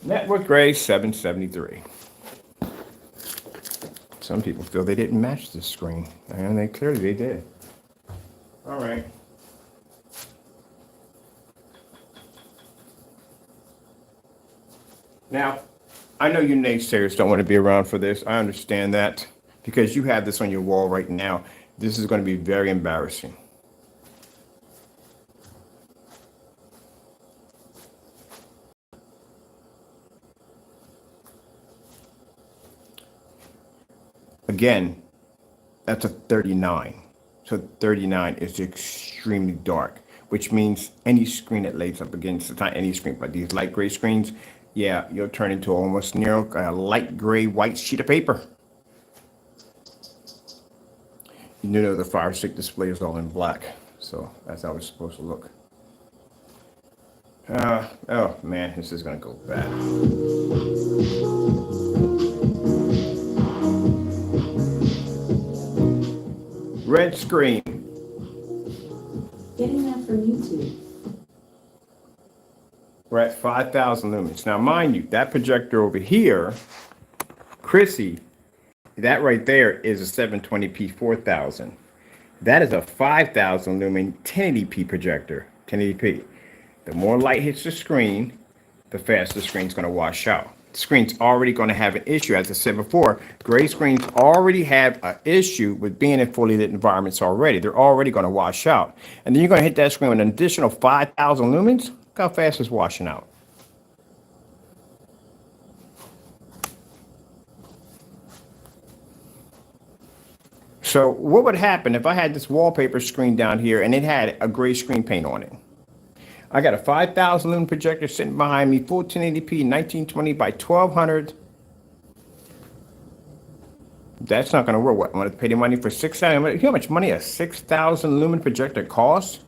Network Gray 773. Some people feel they didn't match this screen, and they clearly did. All right. Now, I know you naysayers don't want to be around for this. I understand that because you have this on your wall right now. This is going to be very embarrassing. Again, that's a 39. So 39 is extremely dark, which means any screen that lays up against any screen, but these light gray screens, yeah, you'll turn into almost near a light gray white sheet of paper. You know the Fire Stick display is all in black, so that's how it's supposed to look. Oh man, this is gonna go bad. Red screen. Getting that from YouTube. We're at 5,000 lumens. Now, mind you, that projector over here, Chrissy, that right there is a 720p 4000. That is a 5,000 lumen 1080p projector, 1080p. The more light hits the screen, the faster the screen's going to wash out. The screen's already going to have an issue. As I said before, gray screens already have an issue with being in fully lit environments already. They're already going to wash out. And then you're going to hit that screen with an additional 5,000 lumens. Look how fast it's washing out. So what would happen if I had this wallpaper screen down here and it had a gray screen paint on it? I got a 5,000 lumen projector sitting behind me, full 1080p, 1920 by 1200. That's not going to work. What? I'm going to pay the money for 6,000. You know how much money a 6,000 lumen projector costs?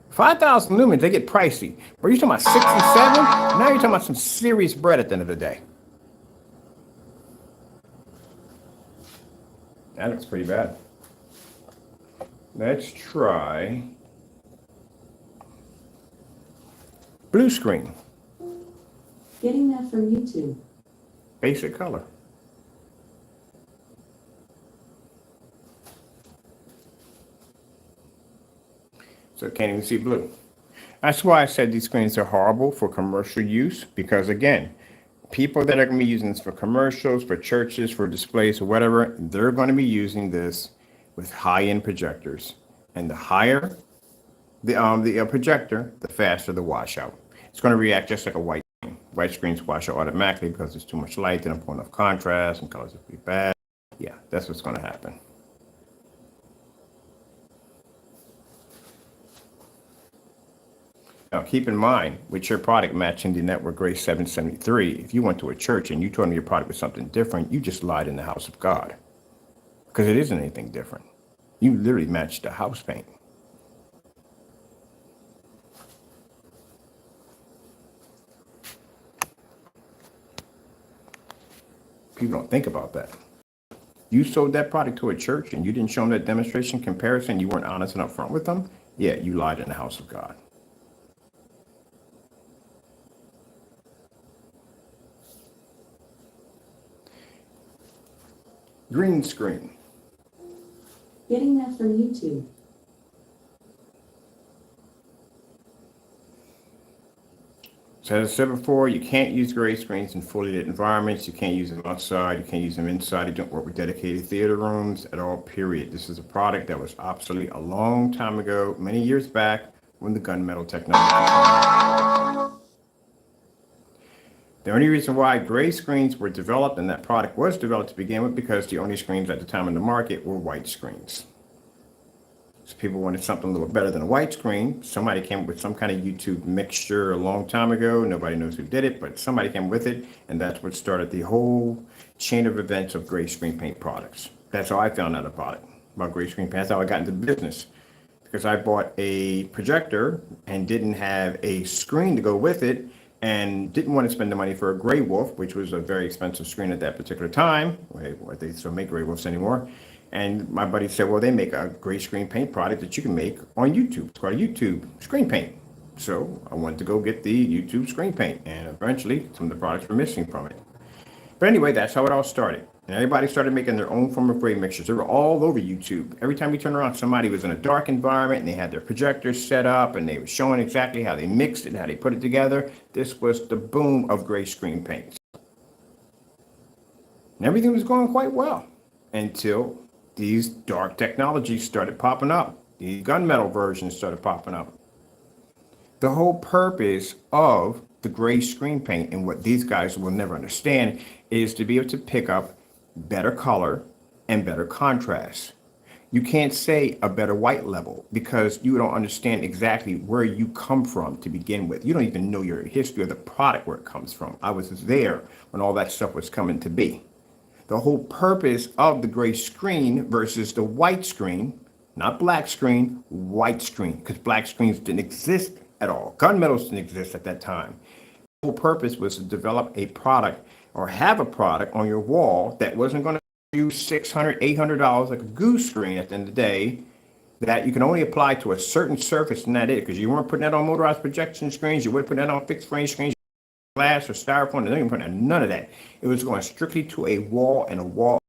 5,000 lumens, they get pricey. But you're talking about 6 and 7? Now you're talking about some serious bread at the end of the day. That looks pretty bad. Let's try blue screen. Getting that from YouTube. Basic color. So can't even see blue. That's why I said these screens are horrible for commercial use, because again, people that are going to be using this for commercials, for churches, for displays, or whatever, they're going to be using this with high-end projectors. And the higher the projector, the faster the washout. It's going to react just like a white screen. White screens wash out automatically because there's too much light, they don't put enough contrast, and colors will be bad. Yeah, that's what's going to happen. Now, keep in mind, with your product matching the Network Gray 773, if you went to a church and you told me your product was something different, you just lied in the house of God. Because it isn't anything different. You literally matched the house paint. People don't think about that. You sold that product to a church and you didn't show them that demonstration comparison, you weren't honest and upfront with them, yeah, you lied in the house of God. Green screen. Getting that from YouTube. So as I said before, you can't use gray screens in fully lit environments. You can't use them outside. You can't use them inside. You don't work with dedicated theater rooms at all, period. This is a product that was obsolete a long time ago, many years back, when the gunmetal technology came out. The only reason why gray screens were developed and that product was developed to begin with, because the only screens at the time in the market were white screens. So people wanted something a little better than a white screen. Somebody came up with some kind of YouTube mixture a long time ago. Nobody knows who did it, but somebody came with it, and that's what started the whole chain of events of gray screen paint products. That's how I found out about it, about gray screen paint. That's how I got into business, because I bought a projector and didn't have a screen to go with it, and didn't want to spend the money for a Gray Wolf, which was a very expensive screen at that particular time. They still make Gray Wolves anymore. And my buddy said, well, they make a gray screen paint product that you can make on YouTube. It's called YouTube Screen Paint. So I wanted to go get the YouTube Screen Paint, and eventually some of the products were missing from it. But anyway, that's how it all started. And everybody started making their own form of gray mixtures. They were all over YouTube. Every time you turn around, somebody was in a dark environment and they had their projectors set up and they were showing exactly how they mixed it, how they put it together. This was the boom of gray screen paints. And everything was going quite well until these dark technologies started popping up. The gunmetal versions started popping up. The whole purpose of the gray screen paint, and what these guys will never understand, is to be able to pick up better color and better contrast. You can't say a better white level because you don't understand exactly where you come from to begin with. You don't even know your history of the product, where it comes from. I was there when all that stuff was coming to be. The whole purpose of the gray screen versus the white screen, not black screen, white screen, because black screens didn't exist at all. Gunmetals didn't exist at that time. The whole purpose was to develop a product or have a product on your wall that wasn't going to you $600, $800 like a goose screen at the end of the day. that you can only apply to a certain surface, and that it, because you weren't putting that on motorized projection screens, you wouldn't put that on fixed frame screens, glass or styrofoam, and putting none of that. It was going strictly to a wall, and a wall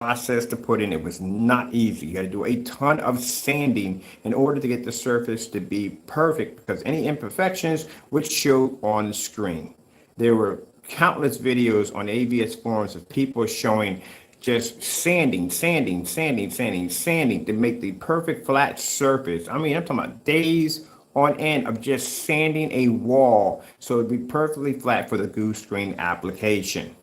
process to put in. It was not easy. You had to do a ton of sanding in order to get the surface to be perfect, because any imperfections would show on the screen. There were countless videos on AVS forums of people showing just sanding to make the perfect flat surface. I mean, I'm talking about days on end of just sanding a wall so it'd be perfectly flat for the Goo screen application.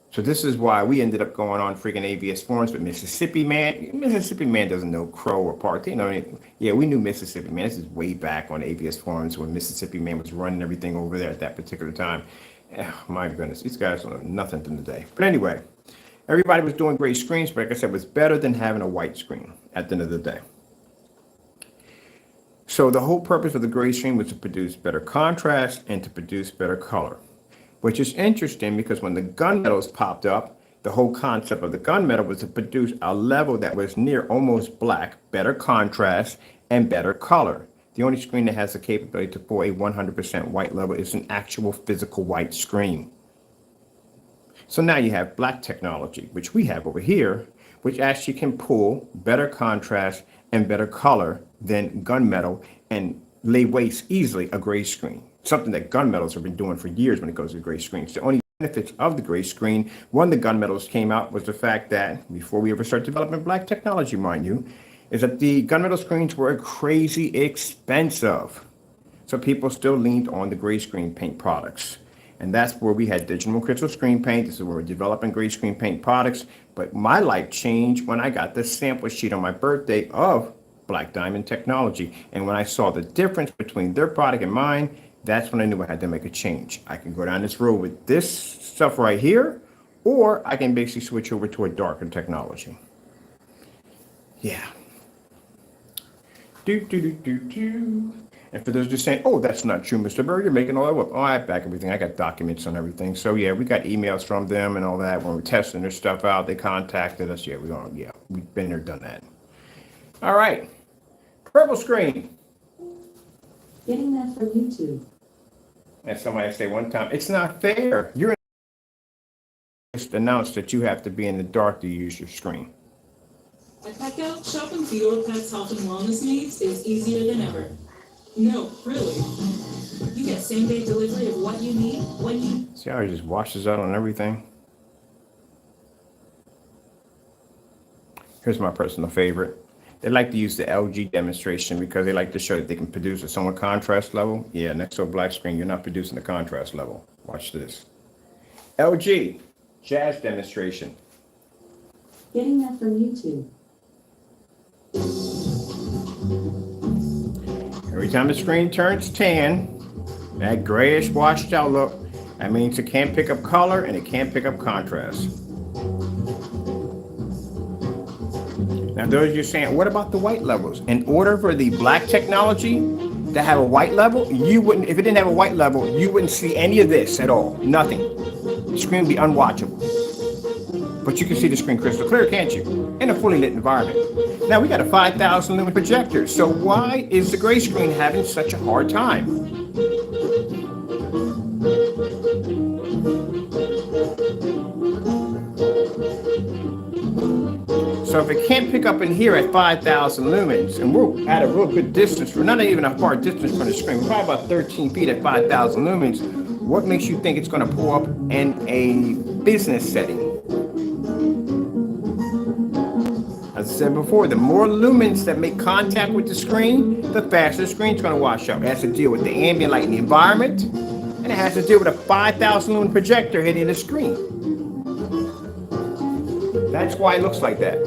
So this is why we ended up going on freaking AVS forums with Mississippi Man. Mississippi Man doesn't know Crow or Park. You know, yeah, we knew Mississippi Man. This is way back on AVS forums when Mississippi Man was running everything over there at that particular time. Oh, my goodness, these guys don't know nothing from the day. But anyway, everybody was doing gray screens, but like I said, it was better than having a white screen at the end of the day. So the whole purpose of the gray screen was to produce better contrast and to produce better color. Which is interesting because when the gunmetals popped up, the whole concept of the gunmetal was to produce a level that was near almost black, better contrast, and better color. The only screen that has the capability to pull a 100% white level is an actual physical white screen. So now you have black technology, which we have over here, which actually can pull better contrast and better color than gunmetal and lay waste easily a gray screen. Something that gunmetals have been doing for years when it goes to gray screens. The only benefits of the gray screen, when the gunmetals came out, was the fact that before we ever started developing black technology, mind you, is that the gunmetal screens were crazy expensive. So people still leaned on the gray screen paint products. And that's where we had digital crystal screen paint. This is where we're developing gray screen paint products. But my life changed when I got the sample sheet on my birthday of Black Diamond Technology. And when I saw the difference between their product and mine, that's when I knew I had to make a change. I can go down this road with this stuff right here, or I can basically switch over to a darker technology. Yeah. And for those just saying, oh, that's not true, Mr. Burr, you're making all that up. Oh, I back everything. I got documents on everything. So yeah, we got emails from them and all that. When we're testing their stuff out, they contacted us. Yeah, we've been there, done that. All right. Purple screen. Getting that from YouTube. And somebody say one time, it's not fair. You're just announced that you have to be in the dark to use your screen. At Petco, shopping for your pet's health and wellness needs is easier than ever. No, really. You get same-day delivery of what you need, when you... See how he just washes out on everything? Here's my personal favorite. They like to use the LG demonstration because they like to show that they can produce a somewhat contrast level. Yeah, next to a black screen, you're not producing a contrast level. Watch this. LG, Jazz demonstration. Getting that from YouTube. Every time the screen turns tan, that grayish washed out look, that means it can't pick up color and it can't pick up contrast. Now, those of you saying, what about the white levels? In order for the black technology to have a white level, you wouldn't, if it didn't have a white level, you wouldn't see any of this at all. Nothing. The screen would be unwatchable. But you can see the screen crystal clear, can't you? In a fully lit environment. Now, we got a 5,000 lumen projector. So why is the gray screen having such a hard time? So if it can't pick up in here at 5,000 lumens, and we're at a real good distance, we're not even a far distance from the screen, we're probably about 13 feet at 5,000 lumens, what makes you think it's going to pull up in a business setting? As I said before, the more lumens that make contact with the screen, the faster the screen's going to wash up. It has to deal with the ambient light in the environment, and it has to deal with a 5,000 lumen projector hitting the screen. That's why it looks like that.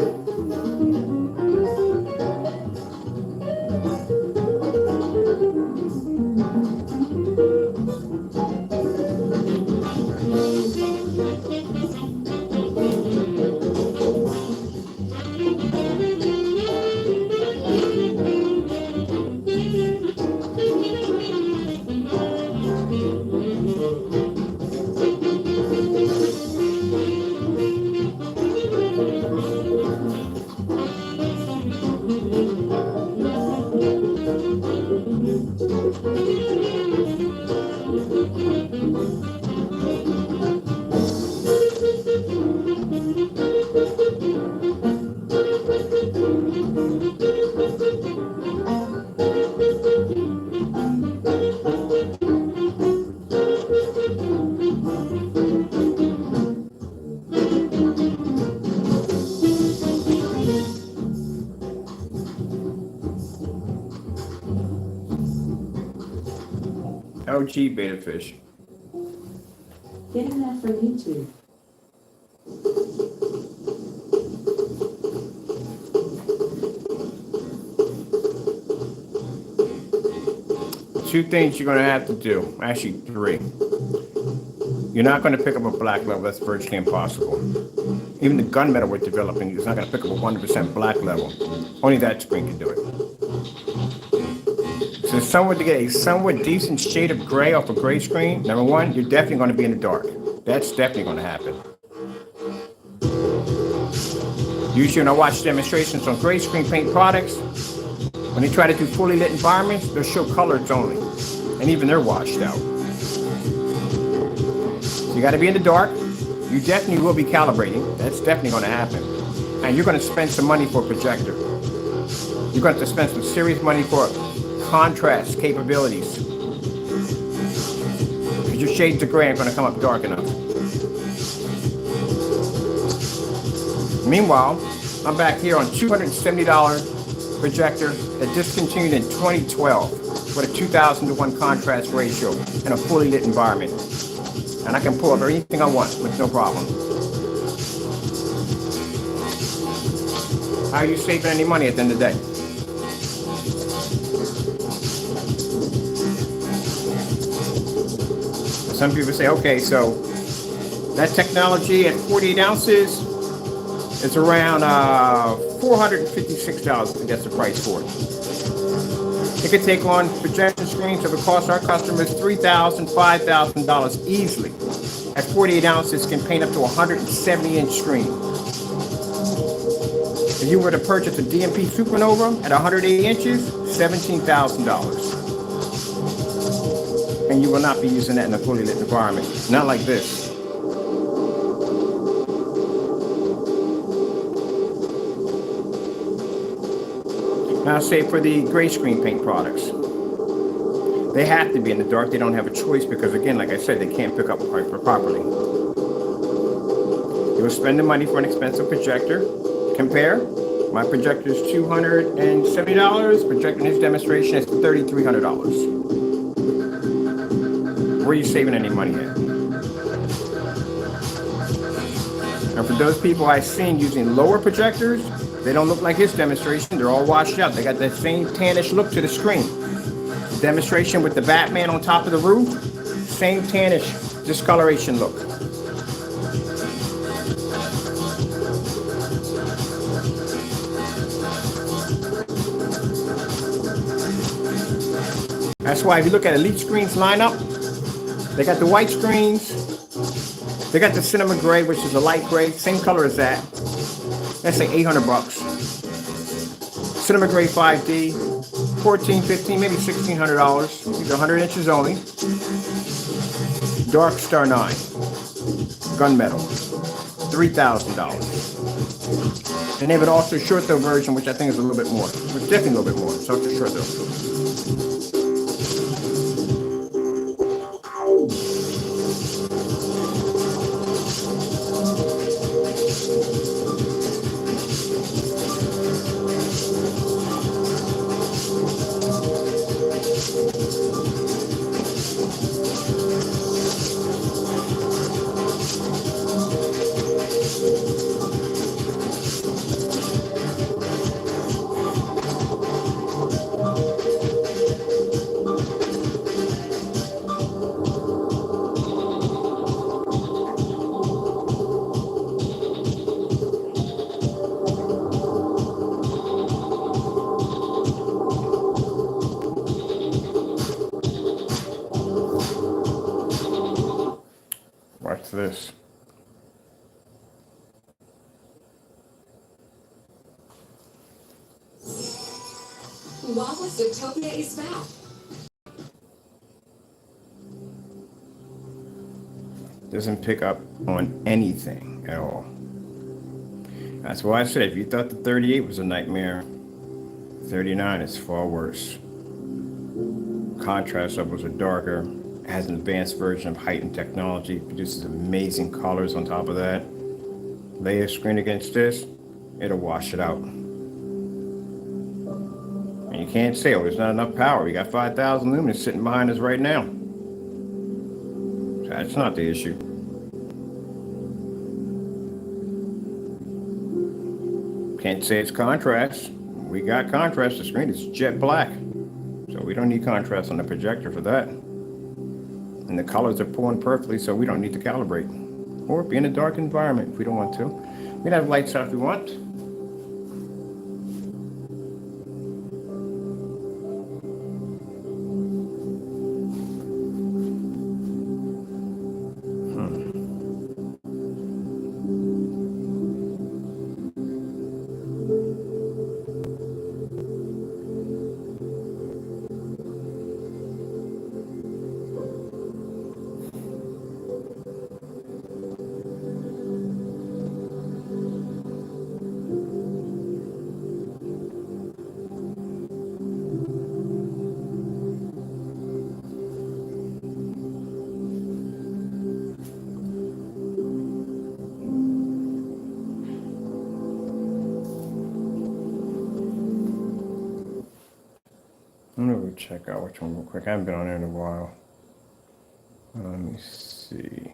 Oh, gee, beta fish. Getting that from YouTube. Two things you're going to have to do. Actually, three. You're not going to pick up a black level. That's virtually impossible. Even the gunmetal we're developing is not going to pick up a 100% black level. Only that screen can do it. So someone to get a somewhat decent shade of gray off a gray screen, number one, you're definitely going to be in the dark. That's definitely going to happen. Usually when I watch demonstrations on gray screen paint products, when they try to do fully lit environments, they'll show colors only. And even they're washed out. So you got to be in the dark. You definitely will be calibrating. That's definitely going to happen. And you're going to spend some money for a projector. You're going to have to spend some serious money for contrast capabilities. Because your shades of gray aren't going to come up dark enough. Meanwhile, I'm back here on $270 projector that discontinued in 2012 with a 2,000-to-1 contrast ratio in a fully lit environment. And I can pull up anything I want with no problem. How are you saving any money at the end of the day? Some people say, okay, so that technology at 48 ounces is around $456, I think that's the price for it. It could take on projection screens that would cost our customers $3,000, $5,000 easily. At 48 ounces, can paint up to a 170-inch screen. If you were to purchase a DMP Supernova at 180 inches, $17,000. And you will not be using that in a fully lit environment. Not like this. Now say for the gray screen paint products. They have to be in the dark. They don't have a choice because, again, like I said, they can't pick up properly. You'll spend the money for an expensive projector. Compare. My projector is $270. Projector in his demonstration is $3,300. Where are you saving any money at? And for those people I've seen using lower projectors, they don't look like his demonstration. They're all washed out. They got that same tannish look to the screen. The demonstration with the Batman on top of the roof, same tannish discoloration look. That's why if you look at Elite Screens lineup, they got the white screens, they got the cinema gray, which is a light gray, same color as that. Let's say $800. Cinema gray 5D, $1,400, $1,500, maybe $1,600. These are 100 inches only. Dark Star 9, Gunmetal, $3,000. And they have an ultra short throw version, which I think is a little bit more. It's definitely a little bit more. It's ultra short throw. Watch this. Wawa Zootopia is back. Doesn't pick up on anything at all. That's why I said if you thought the 38 was a nightmare, 39 is far worse. Contrast levels are darker. It has an advanced version of heightened technology. Produces amazing colors on top of that. Lay a screen against this, it'll wash it out. And you can't say, oh, there's not enough power. We got 5,000 lumens sitting behind us right now. That's not the issue. Can't say it's contrast. We got contrast. The screen is jet black. So we don't need contrast on the projector for that. And the colors are pulling perfectly, so we don't need to calibrate. Or be in a dark environment if we don't want to. We can have lights out if we want. I'm gonna go check out which one real quick. I haven't been on there in a while. Let me see.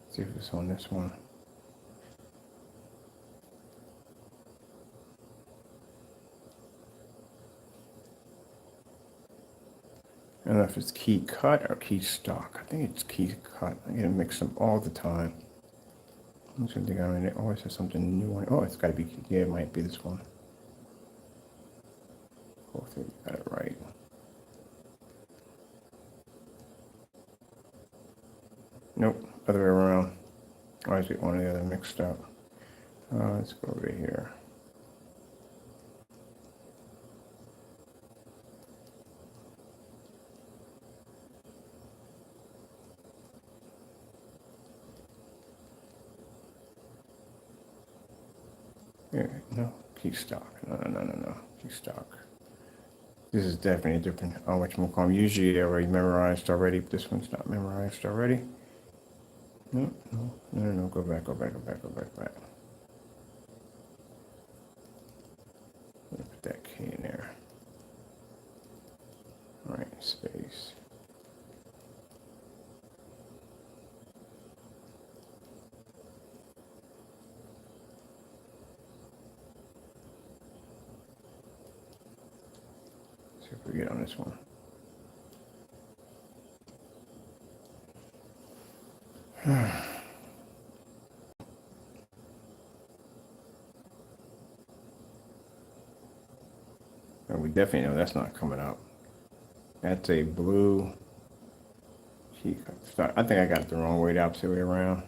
See if it's on this one. I don't know if it's key cut or key stock. I think it's key cut. I get to mix them all the time. I'm just gonna think, I mean, it always has something new on it. Oh, it's gotta be, yeah, it might be this one. Hopefully we got it right. Nope, other way around. I always get one or the other mixed up. Let's go over here. Yeah, no, key stock. No, key stock. This is definitely different. Oh, whatchamacallit. Usually I already memorized already, but this one's not memorized already. No, go back. Let me put that key in there. All right, space. See if we get on this one. And we definitely know that's not coming up. That's a blue key cut. I think I got it the wrong way, the opposite way around.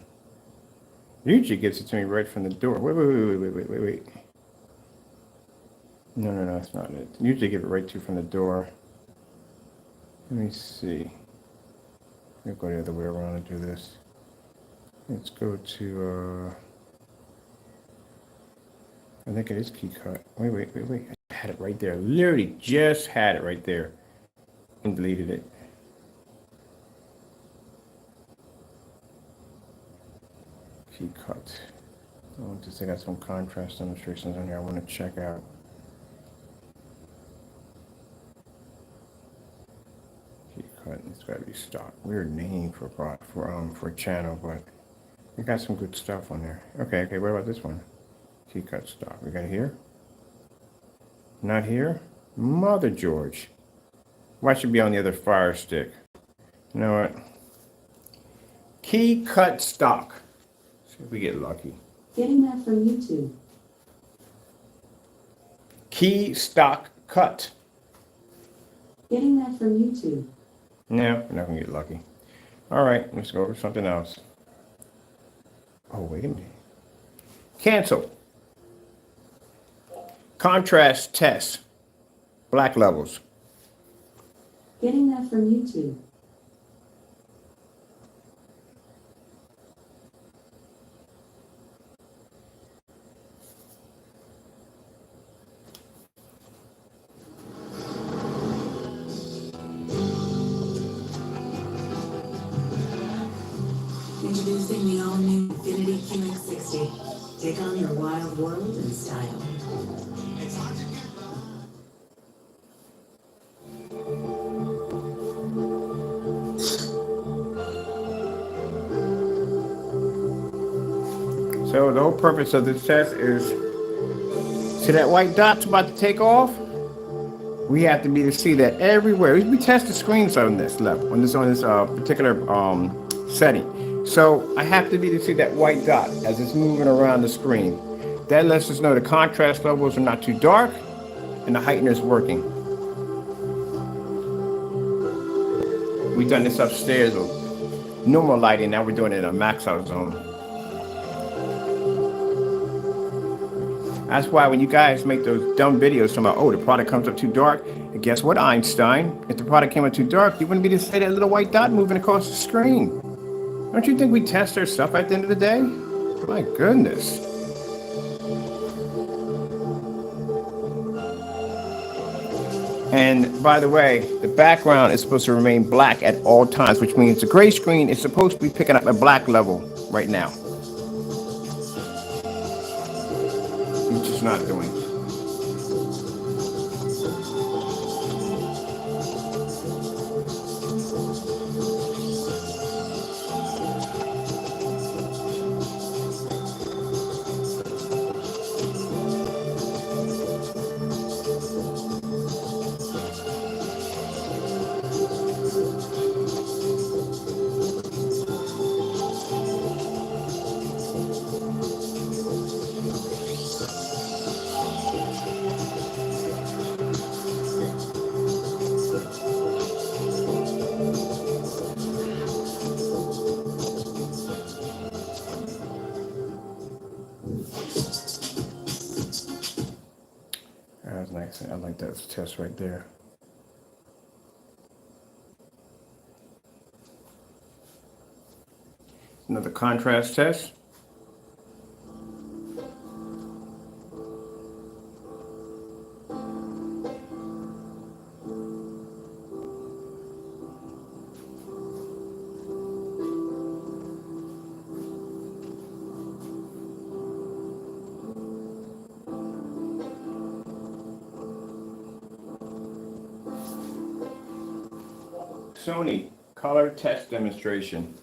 Usually gets it to me right from the door. Wait. No, that's not it. Usually give it right to you from the door. Let me see. Let me go the other way around and do this. Let's go to, I think it is key cut. Wait. I had it right there. Literally just had it right there and deleted it. Key cut. Oh, just I got some contrast demonstrations on here I want to check out. Key cut. It's got to be stock. Weird name for a channel, but we got some good stuff on there. Okay. What about this one? Key cut stock. We got it here. Not here. Mother George. Why should it be on the other fire stick? You know what? Key cut stock. See if we get lucky. Getting that from YouTube. Key stock cut. Getting that from YouTube. No, we're not gonna get lucky. All right, let's go over something else. Oh, wait a minute. Cancel. Contrast test. Black levels. Getting that from YouTube. Introducing the all-new Infinity QX60. Take on your wild world in style. So the whole purpose of this test is, see that white dot's about to take off? We have to be to see that everywhere. We test the screens on this level, on this particular setting. So I have to be to see that white dot as it's moving around the screen. That lets us know the contrast levels are not too dark and the heightener is working. We've done this upstairs with normal lighting. Now we're doing it in a max out zone. That's why when you guys make those dumb videos talking about, oh, the product comes up too dark, and guess what, Einstein? If the product came up too dark, you wouldn't be to say that little white dot moving across the screen. Don't you think we test our stuff at the end of the day? My goodness. And by the way, the background is supposed to remain black at all times, which means the gray screen is supposed to be picking up a black level right now. It's just not doing. That was nice. I like that test right there. Another contrast test. Sony color test demonstration.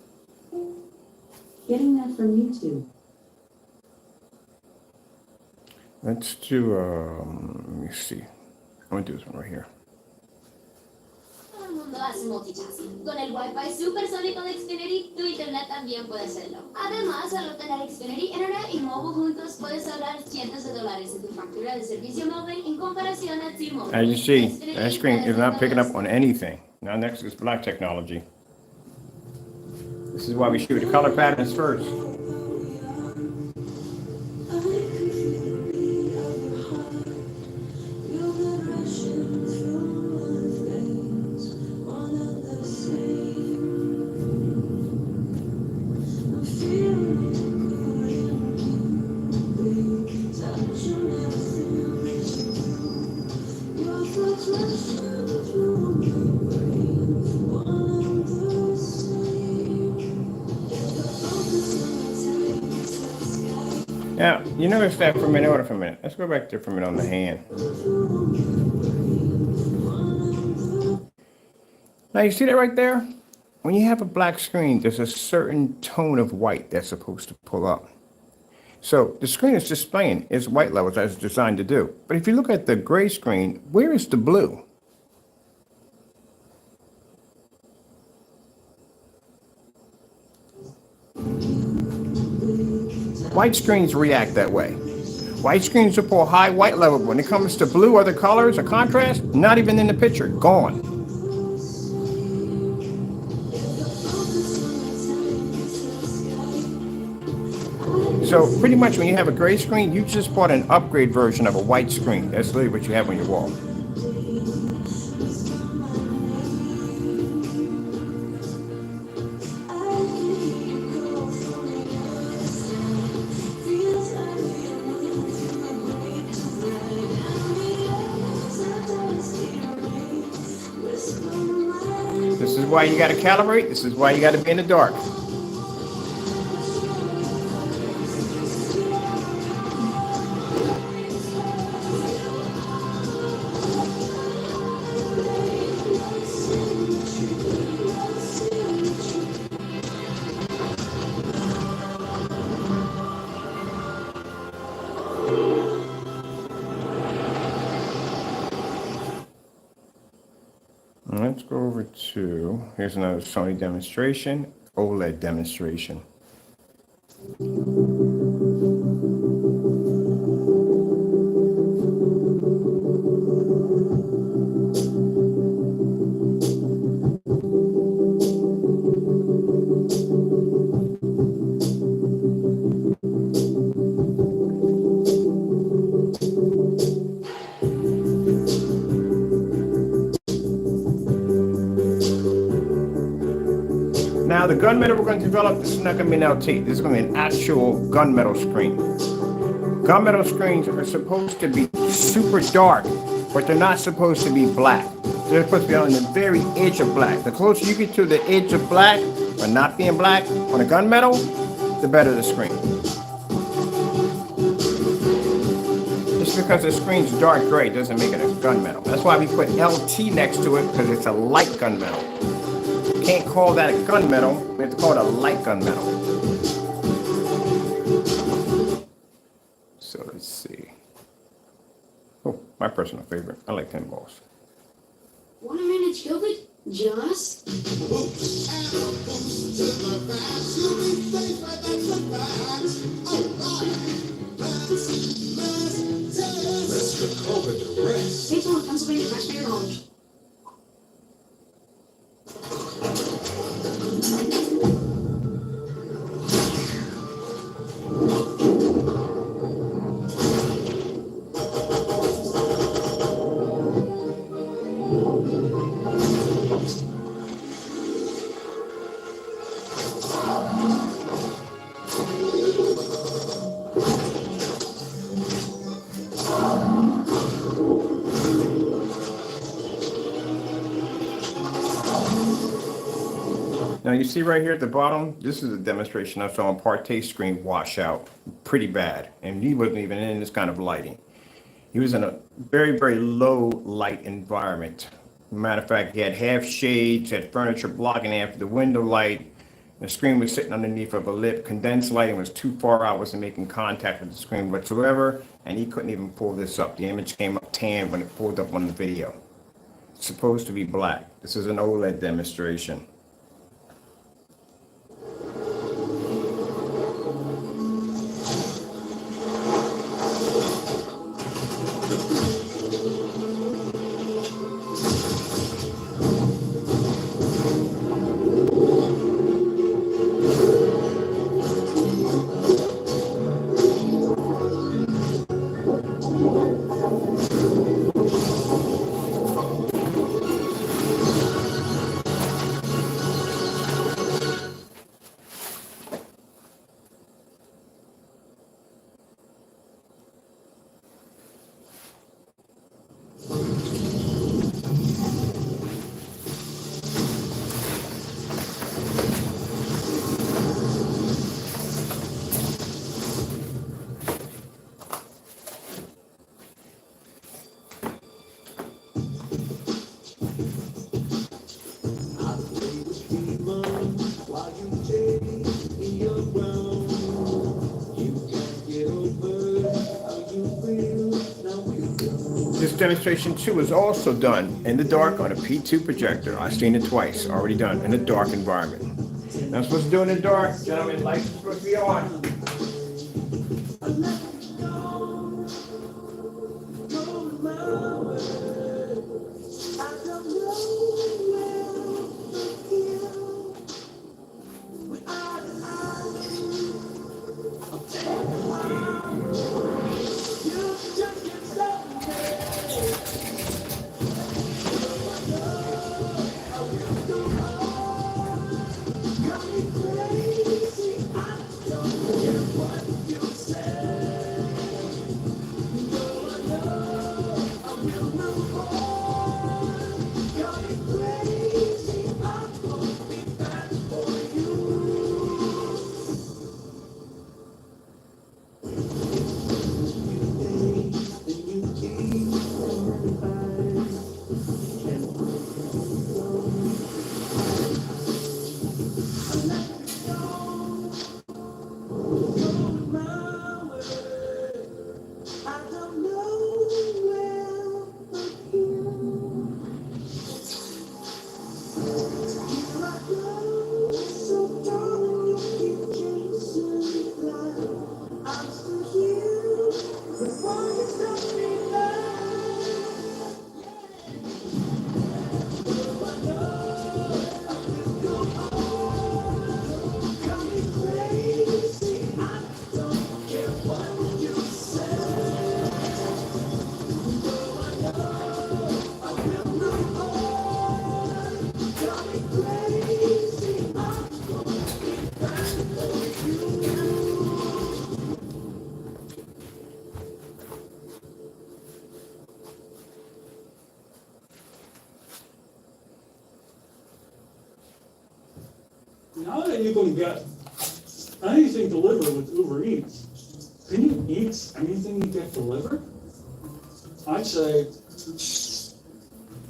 Getting that from YouTube. Let's do, let me see. I'm gonna do this one right here. Todo el mundo hace multitasking. Con el Wi-Fi supersónico de Xfinity, tu internet también puede hacerlo. Además, al obtener Xfinity Internet y móvil juntos, puedes ahorrar cientos de dólares en tu factura de servicio móvil en comparación a T-Mobile. As you see, that screen is not picking up on anything. Now next is black technology. This is why we shoot the color patterns first. Now, you notice that for a minute, hold on for a minute. Let's go back there for a minute on the hand. Now, you see that right there? When you have a black screen, there's a certain tone of white that's supposed to pull up. So the screen is displaying its white levels as it's designed to do. But if you look at the gray screen, where is the blue? White screens react that way. White screens will pull high white level. When it comes to blue, other colors or contrast, not even in the picture, gone. So pretty much when you have a gray screen, you just bought an upgrade version of a white screen. That's literally what you have on your wall. This is why you got to calibrate. This is why you got to be in the dark. go over to, here's another Sony demonstration, OLED demonstration. Now the gunmetal we're going to develop, this is not going to be an LT. This is going to be an actual gunmetal screen. Gunmetal screens are supposed to be super dark, but they're not supposed to be black. They're supposed to be on the very edge of black. The closer you get to the edge of black, or not being black, on a gunmetal, the better the screen. Just because the screen's dark gray doesn't make it a gunmetal. That's why we put LT next to it, because it's a light gunmetal. Can't call that a gunmetal, we have to call it a light gunmetal. So let's see. Oh, my personal favorite. I like pinballs. Want a minute, Cupid? Just? Take one Pennsylvania raspberry orange. Now you see right here at the bottom, this is a demonstration I saw on Partay's screen wash out pretty bad. And he wasn't even in this kind of lighting. He was in a very, very low light environment. Matter of fact, he had half shades, had furniture blocking half the window light. The screen was sitting underneath of a lip. Condensed lighting was too far out, wasn't making contact with the screen whatsoever. And he couldn't even pull this up. The image came up tan when it pulled up on the video. It's supposed to be black. This is an OLED demonstration. This demonstration too is also done in the dark on a P2 projector. I've seen it twice, already done in a dark environment. Now I'm supposed to do it in the dark, gentlemen, lights are supposed to be on. bet you can get anything delivered with Uber Eats. Can you eat anything you get delivered? I'd say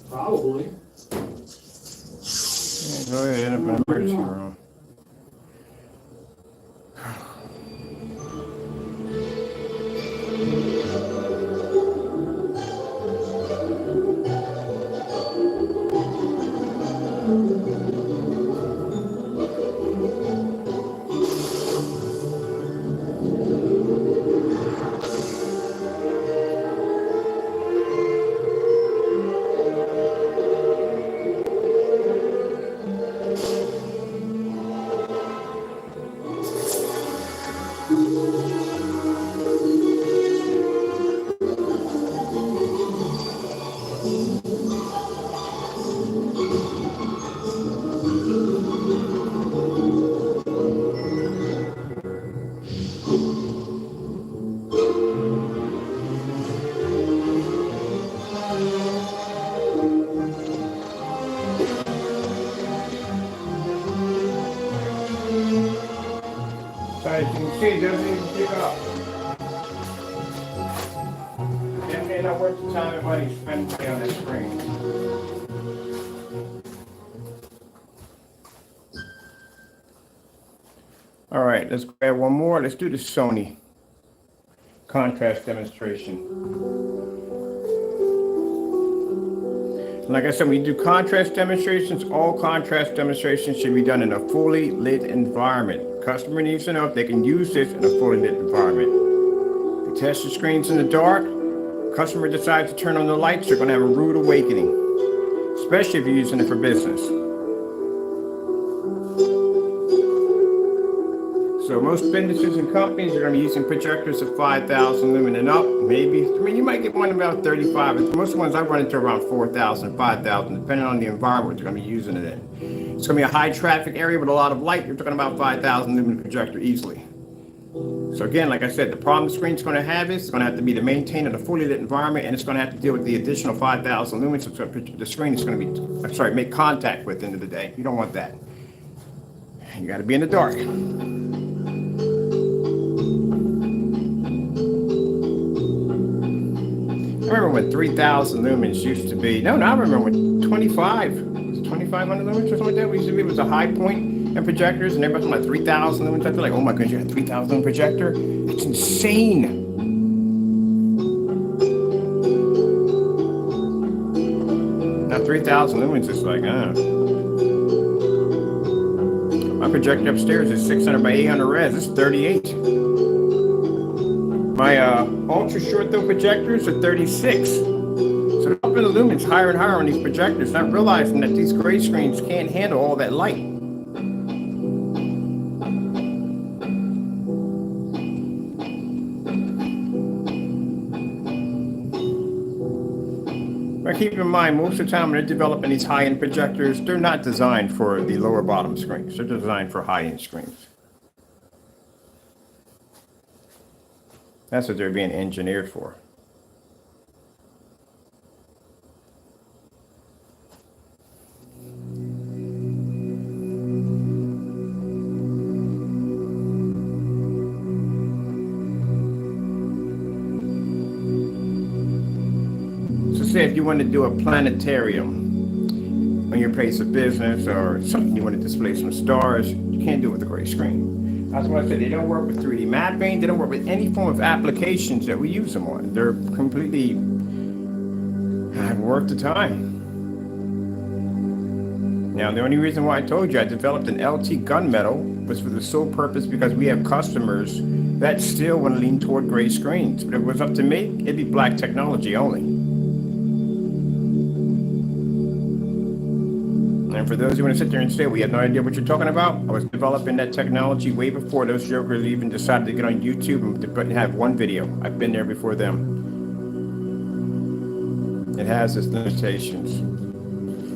probably. Yeah, go ahead, end up in an emergency room. So as you can see, it doesn't even pick up. Definitely not worth the time and money spent on that screen. All right, let's grab one more. Let's do the Sony contrast demonstration. Like I said, when you do contrast demonstrations, all contrast demonstrations should be done in a fully lit environment. Customer needs to know if they can use this in a fully lit environment. If you test the screens in the dark, customer decides to turn on the lights, you're going to have a rude awakening, especially if you're using it for business. So most businesses and companies are going to be using projectors of 5,000 lumen and up. Maybe, I mean, you might get one about 35. Most ones I run into around 4,000, 5,000, depending on the environment you're going to be using it in. It's going to be a high traffic area with a lot of light. You're talking about 5,000 lumen projector easily. So again, like I said, the problem the screen's going to have is it's going to have to be to maintain in a fully lit environment, and it's going to have to deal with the additional 5,000 lumens. So the screen is going to be, make contact with at the end of the day. You don't want that. You got to be in the dark. I remember when 3,000 lumens used to be, I remember when 2,500 lumens or something like that, it was a high point in projectors, and everybody's like 3,000 lumens. I feel like, oh my goodness, you had a 3,000 lumen projector? It's insane. Now 3,000 lumens is like, my projector upstairs is 600 by 800 res, it's 38. My ultra short throw projectors are 36. So up in the lumens higher and higher on these projectors, not realizing that these gray screens can't handle all that light. But keep in mind, most of the time when they're developing these high-end projectors, they're not designed for the lower bottom screens. They're designed for high-end screens. That's what they're being engineered for. So say if you want to do a planetarium on your place of business or something, you want to display some stars, you can't do it with a gray screen. That's why I said they don't work with 3D mapping. They don't work with any form of applications that we use them on. They're completely worth the time. Now, the only reason why I told you I developed an LT gunmetal was for the sole purpose because we have customers that still want to lean toward gray screens. But if it was up to me, it'd be black technology only. And for those who want to sit there and say, we have no idea what you're talking about, I was developing that technology way before those jokers even decided to get on YouTube and have one video. I've been there before them. It has its limitations.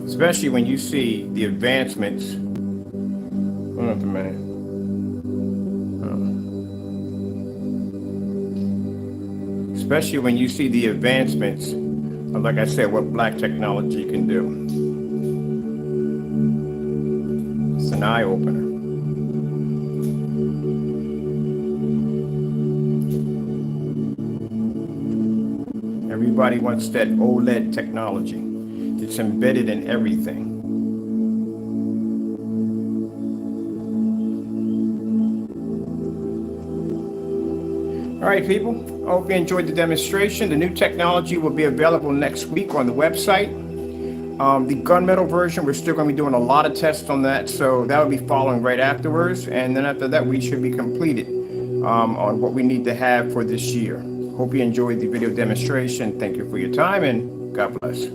Especially when you see the advancements. Hold on a minute. Especially when you see the advancements of, like I said, what black technology can do. It's an eye-opener. Everybody wants that OLED technology. It's embedded in everything. All right, people, I hope you enjoyed the demonstration. The new technology will be available next week on the website. The gunmetal version, we're still going to be doing a lot of tests on that, so that will be following right afterwards. And then after that, we should be completed on what we need to have for this year. Hope you enjoyed the video demonstration. Thank you for your time, and God bless.